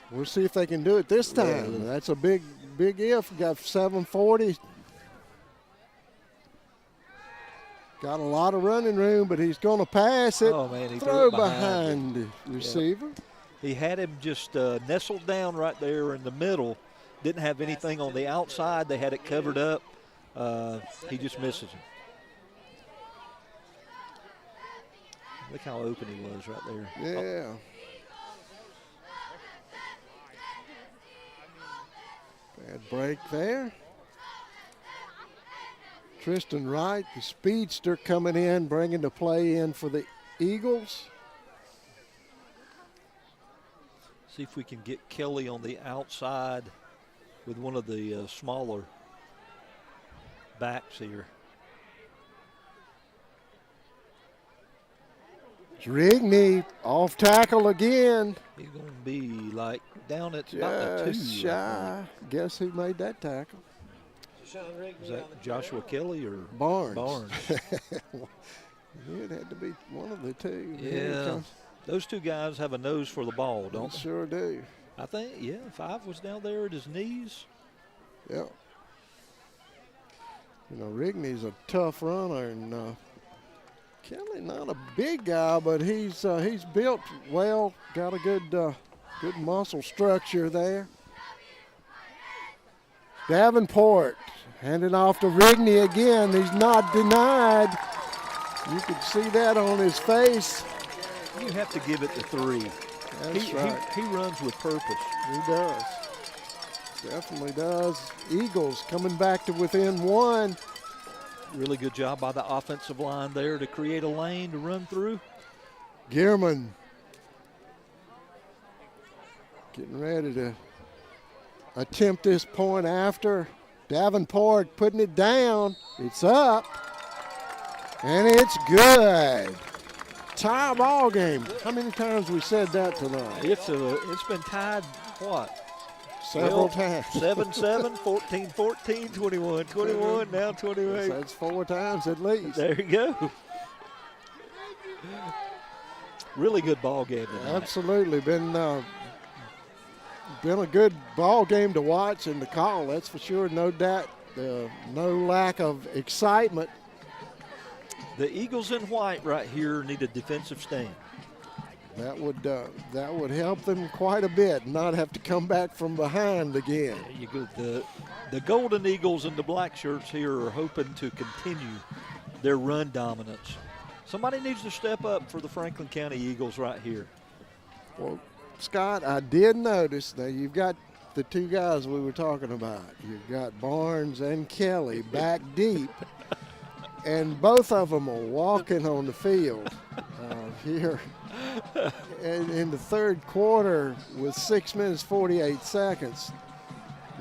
We'll see if they can do it this time. Yeah. That's a big if. Got 740. Got a lot of running room, but he's going to pass it. Oh, man, he throw threw it behind the receiver. Yeah. He had him just nestled down right there in the middle. Didn't have anything on the outside. They had it covered up. He just misses him. Look how open he was right there. Yeah. Bad break there. Tristan Wright, the speedster, coming in, bringing the play in for the Eagles. See if we can get Kelly on the outside with one of the smaller backs here. Rigney off tackle again. He's going to be like down at about the 2. Shy. Guess who made that tackle? Is that Joshua Kelly or Barnes? It had to be one of the two. Yeah. Those two guys have a nose for the ball, don't they? Sure do. I think, 5 was down there at his knees. Yeah. Rigney's a tough runner, and Kelly not a big guy, but he's built well. Got a good muscle structure there. Davenport handing off to Rigney again. He's not denied. You could see that on his face. You have to give it to 3. That's right. He runs with purpose. He does. Definitely does. Eagles coming back to within 1. Really good job by the offensive line there to create a lane to run through. Gearman getting ready to attempt this point after. Davenport putting it down. It's up. And it's good. Tie ball game. How many times we said that tonight? It's been tied, what? Several times. 7-7, 14-14, 21-21, now 28. That's 4 times at least. There you go. Really good ball game tonight. Absolutely. Been a good ball game to watch and to call, that's for sure. No doubt. No lack of excitement. The Eagles in white right here need a defensive stand. That would help them quite a bit, not have to come back from behind again. There you go. The Golden Eagles and the black shirts here are hoping to continue their run dominance. Somebody needs to step up for the Franklin County Eagles right here. Well, Scott, I did notice that you've got the 2 guys we were talking about. You've got Barnes and Kelly back deep, and both of them are walking on the field here. And in the third quarter with 6 minutes, 48 seconds.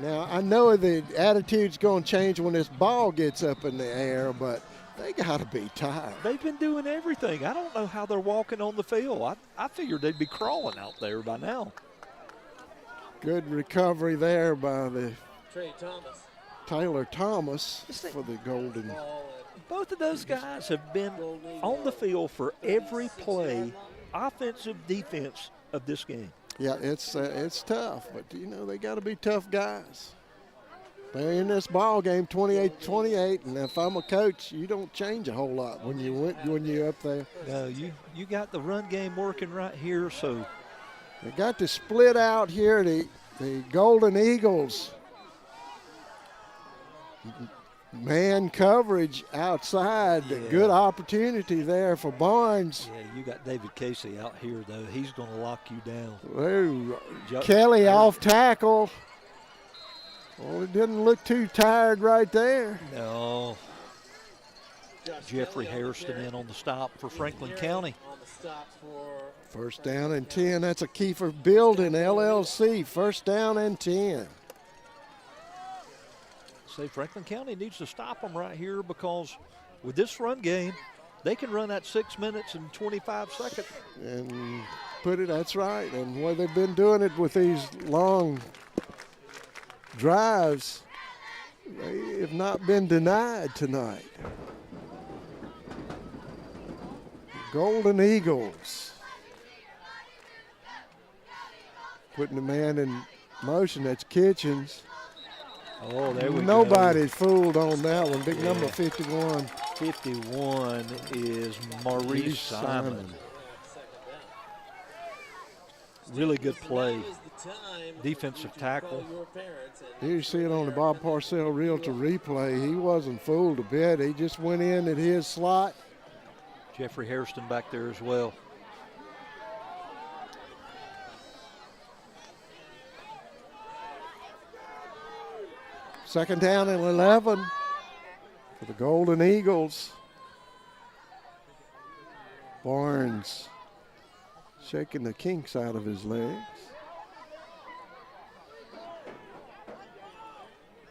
Now, I know the attitude's going to change when this ball gets up in the air, but they got to be tired. They've been doing everything. I don't know how they're walking on the field. I figured they'd be crawling out there by now. Good recovery there by the Trey Thomas. Taylor Thomas for the Golden. Both of those guys have been on the field for every play, offensive, defense of this game. Yeah, it's tough, but you know they got to be tough guys. They're in this ball game 28-28, and if I'm a coach, you don't change a whole lot when you're up there. No, you got the run game working right here, so they got to split out here. The Golden Eagles man coverage outside. Yeah. Good opportunity there for Barnes. Yeah, you got David Casey out here though. He's going to lock you down. Ooh, Kelly off tackle. Well, it didn't look too tired right there. No. Jeffrey Hairston in on the stop for Franklin County. First down and 10. That's a Kiefer Building LLC. First down and 10. Say Franklin County needs to stop them right here because with this run game, they can run at 6 minutes and 25 seconds. And that's right. And where they've been doing it with these long drives, they have not been denied tonight. Golden Eagles putting the man in motion. That's Kitchens. Oh, there we go. Nobody's fooled on that one. Big number 51. 51 is Maurice Simon. Really good play. Defensive tackle. Here you see it on the Bob Parcell Realtor replay. He wasn't fooled a bit. He just went in at his slot. Jeffrey Hairston back there as well. Second down and 11 for the Golden Eagles. Barnes shaking the kinks out of his legs.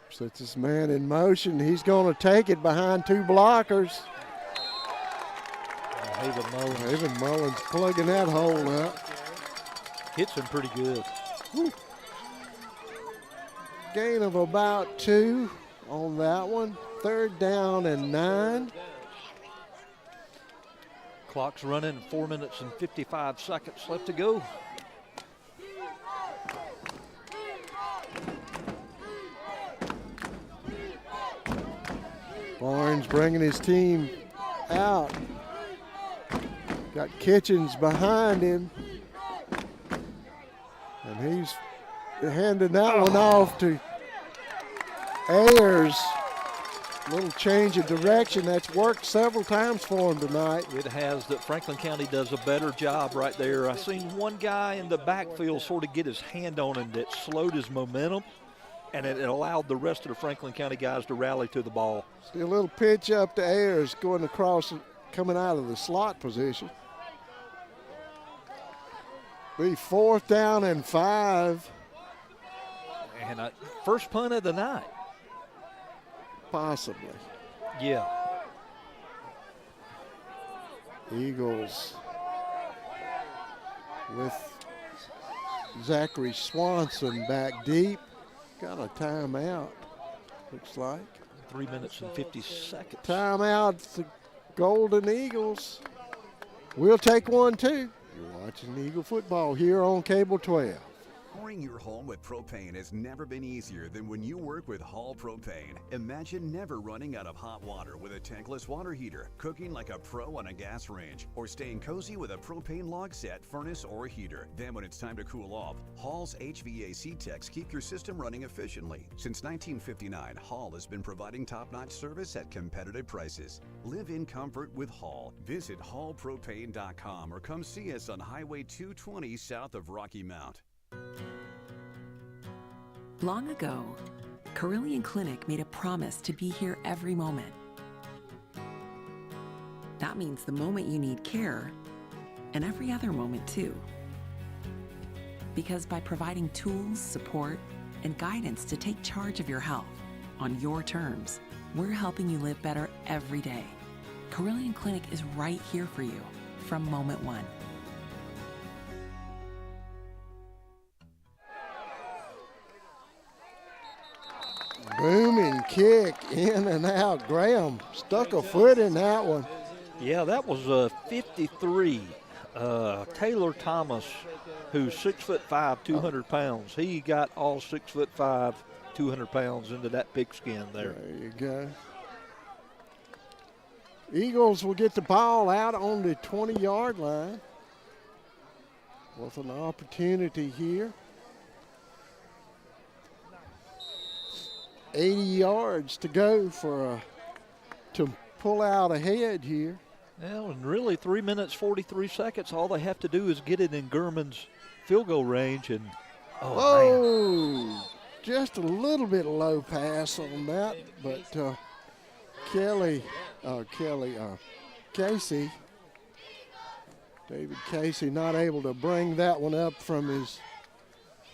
Sets this man in motion. He's going to take it behind 2 blockers. Haven Mullins plugging that hole up. Hits him pretty good. Woo. Gain of about 2 on that one. Third down and 9. Clock's running, 4 minutes and 55 seconds left to go. Barnes bringing his team out. Got Kitchens behind him. And he's handing that one off to Ayers. A little change of direction. That's worked several times for him tonight. It has. That Franklin County does a better job right there. I seen one guy in the backfield sort of get his hand on him that slowed his momentum, and it allowed the rest of the Franklin County guys to rally to the ball. See a little pitch up to Ayers going across, coming out of the slot position. Be 4th down and 5. And first punt of the night. Possibly. Yeah. Eagles with Zachary Swanson back deep. Got a timeout, looks like. 3 minutes and 50 seconds. Timeout, the Golden Eagles. We'll take one too. You're watching Eagle football here on Cable 12. Pouring your home with propane has never been easier than when you work with Hall Propane. Imagine never running out of hot water with a tankless water heater, cooking like a pro on a gas range, or staying cozy with a propane log set, furnace, or heater. Then when it's time to cool off, Hall's HVAC techs keep your system running efficiently. Since 1959, Hall has been providing top-notch service at competitive prices. Live in comfort with Hall. Visit hallpropane.com or come see us on Highway 220 south of Rocky Mount. Long ago, Carillion Clinic made a promise to be here every moment. That means the moment you need care, and every other moment too. Because by providing tools, support, and guidance to take charge of your health on your terms, we're helping you live better every day. Carillion Clinic is right here for you from moment one. Booming kick in and out. Graham stuck a foot in that one. Yeah, that was 53. Taylor Thomas, who's 6'5", 200 pounds. He got all 6'5", 200 pounds into that pigskin there. There you go. Eagles will get the ball out on the 20-yard line with an opportunity here. 80 yards to go to pull out ahead here. Well, and really 3 minutes, 43 seconds. All they have to do is get it in Gurman's field goal range. And man. Just a little bit low pass on that, but Casey, David Casey, not able to bring that one up from his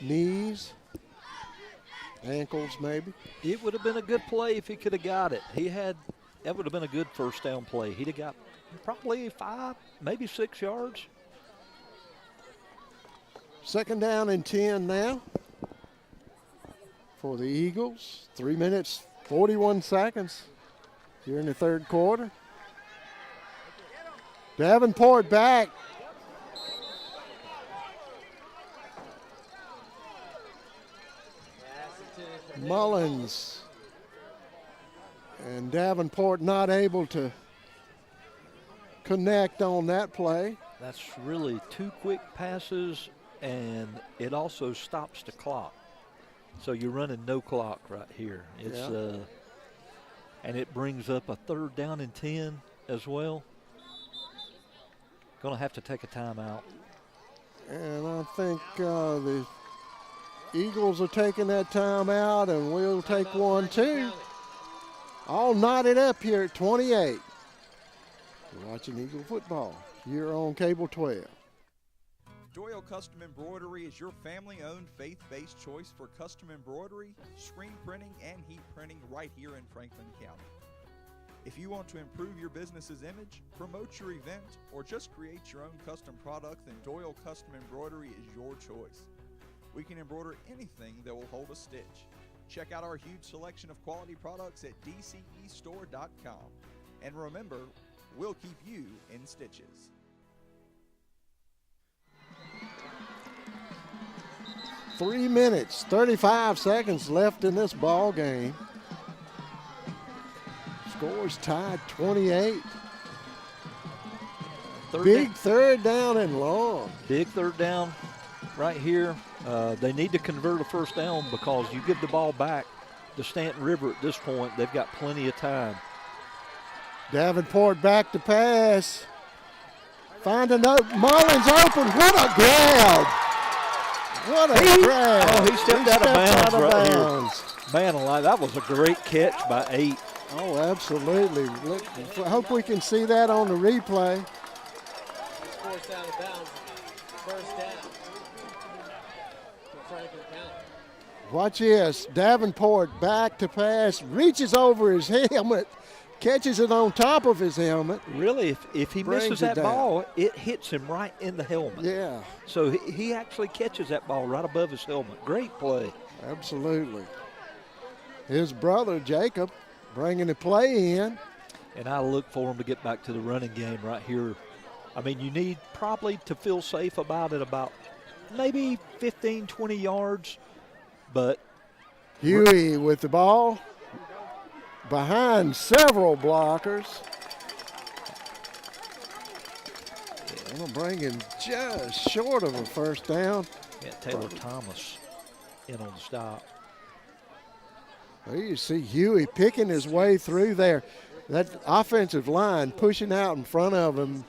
knees. Ankles, maybe. It would have been a good play if he could have got it. That would have been a good first down play. He'd have got probably 5, maybe 6 yards. Second down and 10 now for the Eagles. 3 minutes, 41 seconds here in the third quarter. Davenport back. Mullins and Davenport not able to connect on that play. That's really 2 quick passes, and it also stops the clock. So you're running no clock right here. It's and it brings up a third down and 10 as well. Going to have to take a timeout. And I think the Eagles are taking that timeout, and we'll take one too. All knotted up here at 28. You're watching Eagle football here on Cable 12. Doyle Custom Embroidery is your family-owned, faith-based choice for custom embroidery, screen printing, and heat printing right here in Franklin County. If you want to improve your business's image, promote your event, or just create your own custom product, then Doyle Custom Embroidery is your choice. We can embroider anything that will hold a stitch. Check out our huge selection of quality products at dcestore.com. And remember, we'll keep you in stitches. Three minutes, 35 seconds left in this ball game. Scores tied 28. Third down and long. Big third down right here. They need to convert a first down because you give the ball back to Staunton River at this point. They've got plenty of time. Davenport back to pass. Finding Mullins open. What a grab. What a grab. Oh, he stepped out of bounds right here. Man alive, that was a great catch by 8. Oh, absolutely. I hope we can see that on the replay. Forced out of bounds. First down for Franklin County. Watch this. Davenport back to pass, reaches over his helmet, catches it on top of his helmet. Really, if he misses that ball, it hits him right in the helmet. Yeah. So he actually catches that ball right above his helmet. Great play. Absolutely. His brother, Jacob, bringing the play in. And I look for him to get back to the running game right here. I mean, you need probably to feel safe about it, about maybe 15, 20 yards. But Huey with the ball behind several blockers. Yeah, bringing just short of a first down. Yeah, Taylor Thomas in on the stop. There you see Huey picking his way through there. That offensive line pushing out in front of him.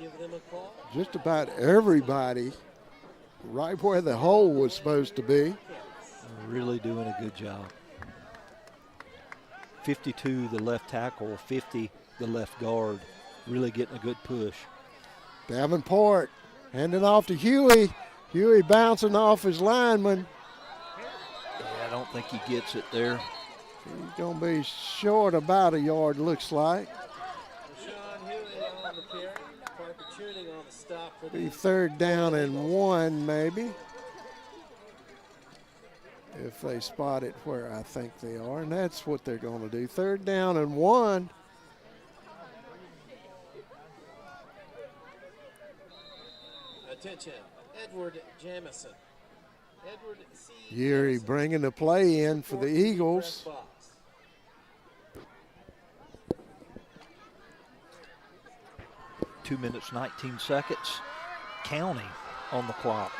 Just about everybody right where the hole was supposed to be. Really doing a good job. 52, the left tackle, 50, the left guard. Really getting a good push. Davenport handing off to Huey. Huey bouncing off his lineman. Yeah, I don't think he gets it there. He's going to be short about a yard, looks like. Be third down and 1, maybe. If they spot it where I think they are, and that's what they're going to do. Third down and 1. Attention, Edward Jamison. Edward C. Yuri bringing the play in for the Eagles. 2 minutes, 19 seconds. County on the clock.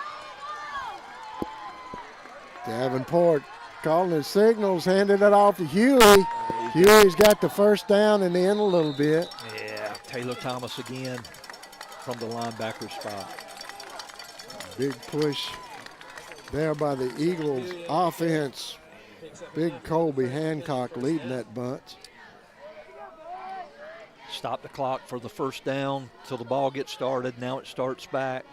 Davenport calling his signals, handed it off to Huey. Huey's got the first down and in a little bit. Yeah, Taylor Thomas again from the linebacker spot. Big push there by the Eagles offense. Big Colby Hancock leading that bunch. Stop the clock for the first down till the ball gets started. Now it starts back.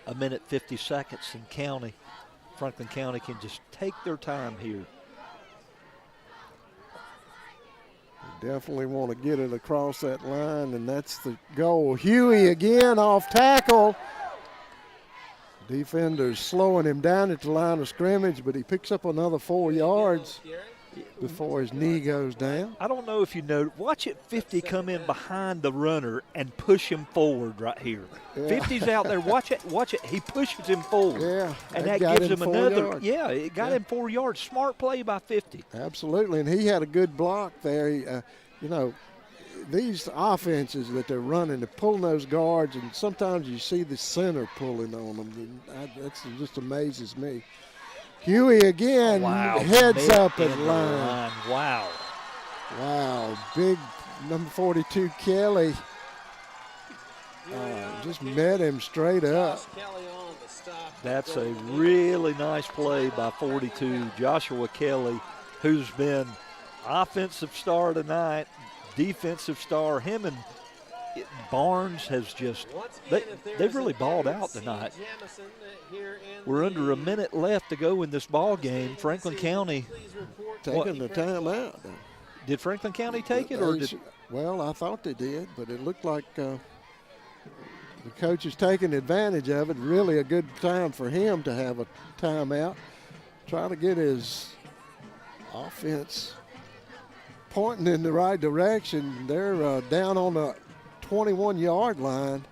1 minute, 50 seconds in County. Franklin County can just take their time here. Definitely want to get it across that line, and that's the goal. Huey again off tackle. Defenders slowing him down at the line of scrimmage, but he picks up another 4 yards before his knee goes down. I don't know if you know, watch it 50 come in behind the runner and push him forward right here. Yeah. 50's out there, watch it, he pushes him forward. Yeah. And that gives him another, yards. yeah, it got him 4 yards. Smart play by 50. Absolutely, and he had a good block there. You know, these offenses that they're running, they're pulling those guards, and sometimes you see the center pulling on them. That just amazes me. Huey again, heads up at line. Wow. Wow, big number 42, Kelly, just met him straight up. That's a really nice play by 42, Joshua Kelly, who's been offensive star tonight, defensive star. Him and Barnes has just, they've really balled out tonight. We're under a minute left to go in this ball game. Franklin County taking the time out. Did Franklin County take it, or did? Well, I thought they did, but it looked like the coach is taking advantage of it. Really a good time for him to have a timeout. Try to get his offense pointing in the right direction. They're down on the 21-yard line.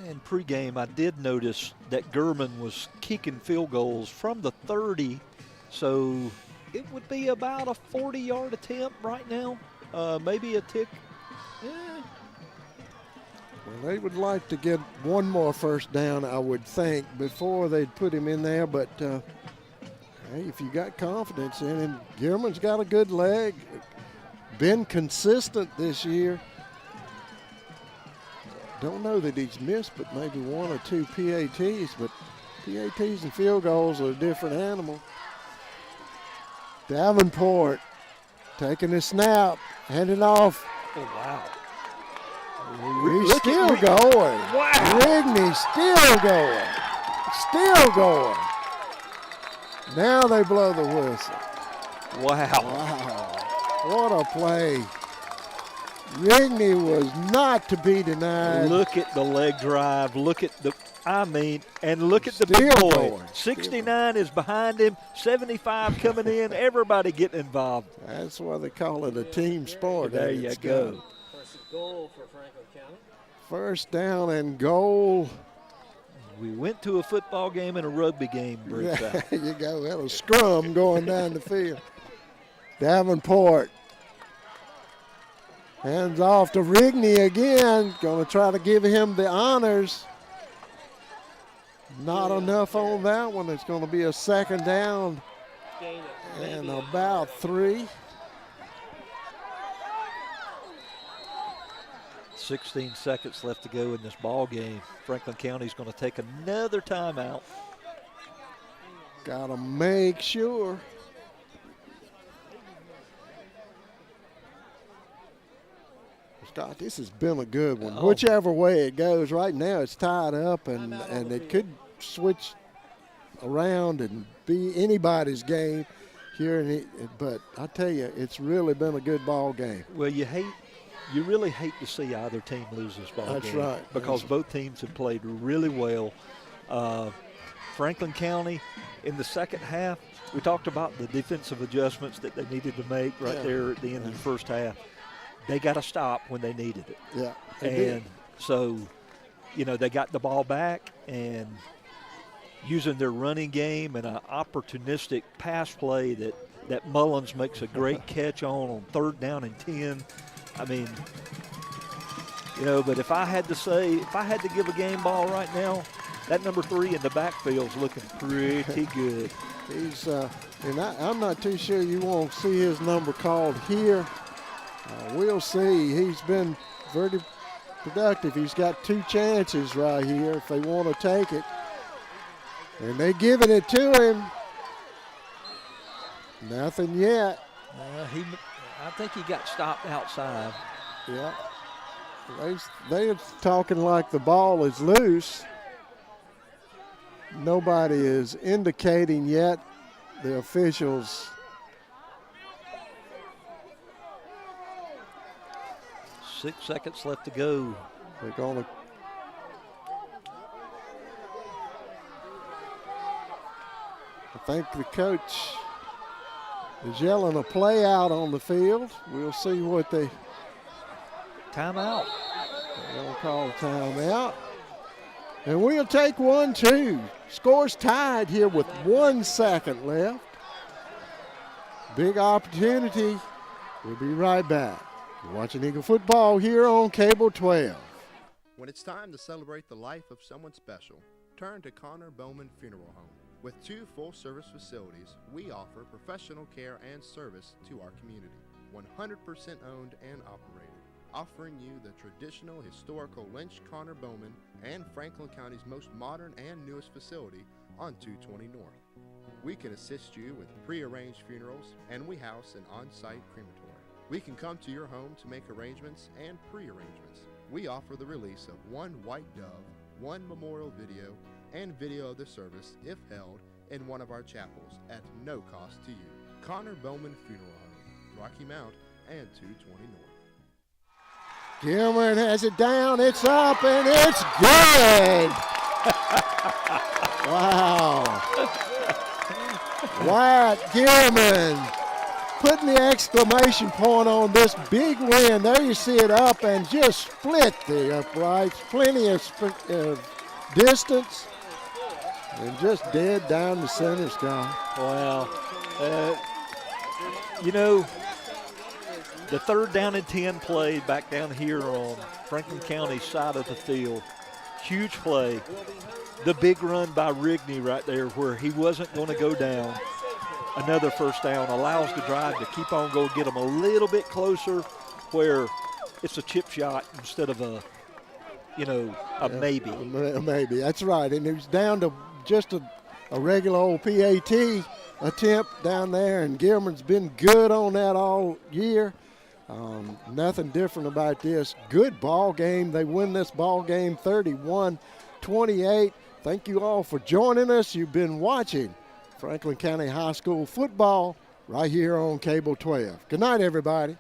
In pregame, I did notice that Gurman was kicking field goals from the 30, so it would be about a 40-yard attempt right now, maybe a tick. Well, they would like to get one more first down, I would think, before they'd put him in there, but hey, if you got confidence in him, Gurman's got a good leg, been consistent this year. Don't know that he's missed but maybe 1 or 2 PATs, but PATs and field goals are a different animal. Davenport taking the snap, handing off. Oh, wow. He's still going. Wow. Rigney's still going. Still going. Now they blow the whistle. Wow. What a play. Rigney was not to be denied. Look at the leg drive. Look at the, and look at the Still big boy. going. 69 is behind him, 75 coming in, everybody getting involved. That's why they call it a team sport. There and you it's go. good. First goal for Franklin County. First down and goal. We went to a football game and a rugby game, Bruce. There you go. That was scrum going down the field. Davenport hands off to Rigney again. Going to try to give him the honors. Not enough on that one. It's going to be a second down and about 3. 16 seconds left to go in this ball game. Franklin County's going to take another timeout. Got to make sure. Scott, this has been a good one. Whichever way it goes, right now it's tied up, and it could switch around and be anybody's game here. But I tell you, it's really been a good ball game. Well, you really hate to see either team lose this ball game. That's right. Because both teams have played really well. Franklin County in the second half, we talked about the defensive adjustments that they needed to make right there at the end of the first half. They got to stop when they needed it. Yeah. And so, they got the ball back and using their running game and an opportunistic pass play that Mullins makes a great catch on third down and 10. I mean, but if I had to give a game ball right now, that number 3 in the backfield's looking pretty good. He's, and I'm not too sure you won't see his number called here. We'll see. He's been very productive. He's got 2 chances right here if they want to take it. And they're giving it to him. Nothing yet. I think he got stopped outside. Yeah. They're talking like the ball is loose. Nobody is indicating yet. The officials. 6 seconds left to go. They're going to. I think the coach is yelling a play out on the field. We'll see what they. Timeout. They're going to call timeout. And we'll take 1-2. Scores tied here with 1 second left. Big opportunity. We'll be right back. You're watching Eagle football here on Cable 12. When it's time to celebrate the life of someone special, turn to Connor Bowman Funeral Home. With 2 full-service facilities, we offer professional care and service to our community. 100% owned and operated, offering you the traditional historical Lynch Connor Bowman and Franklin County's most modern and newest facility on 220 North. We can assist you with pre-arranged funerals, and we house an on-site crematory. We can come to your home to make arrangements and pre-arrangements. We offer the release of 1 white dove, 1 memorial video, and video of the service if held in one of our chapels at no cost to you. Connor Bowman Funeral Home, Rocky Mount and 220 North. Gilman has it down, it's up, and it's good. Wow. Wyatt Gilman putting the exclamation point on this big win. There you see it up and just split the uprights. Plenty of distance and just dead down the center, Scott. Wow. The third down and 10 play back down here on Franklin County's side of the field. Huge play. The big run by Rigney right there where he wasn't going to go down. Another first down allows the drive to keep on going, get them a little bit closer where it's a chip shot instead of a maybe. A maybe, that's right. And it was down to just a regular old PAT attempt down there, and Gilman's been good on that all year. Nothing different about this. Good ball game. They win this ball game 31-28. Thank you all for joining us. You've been watching Franklin County High School football right here on Cable 12. Good night, everybody.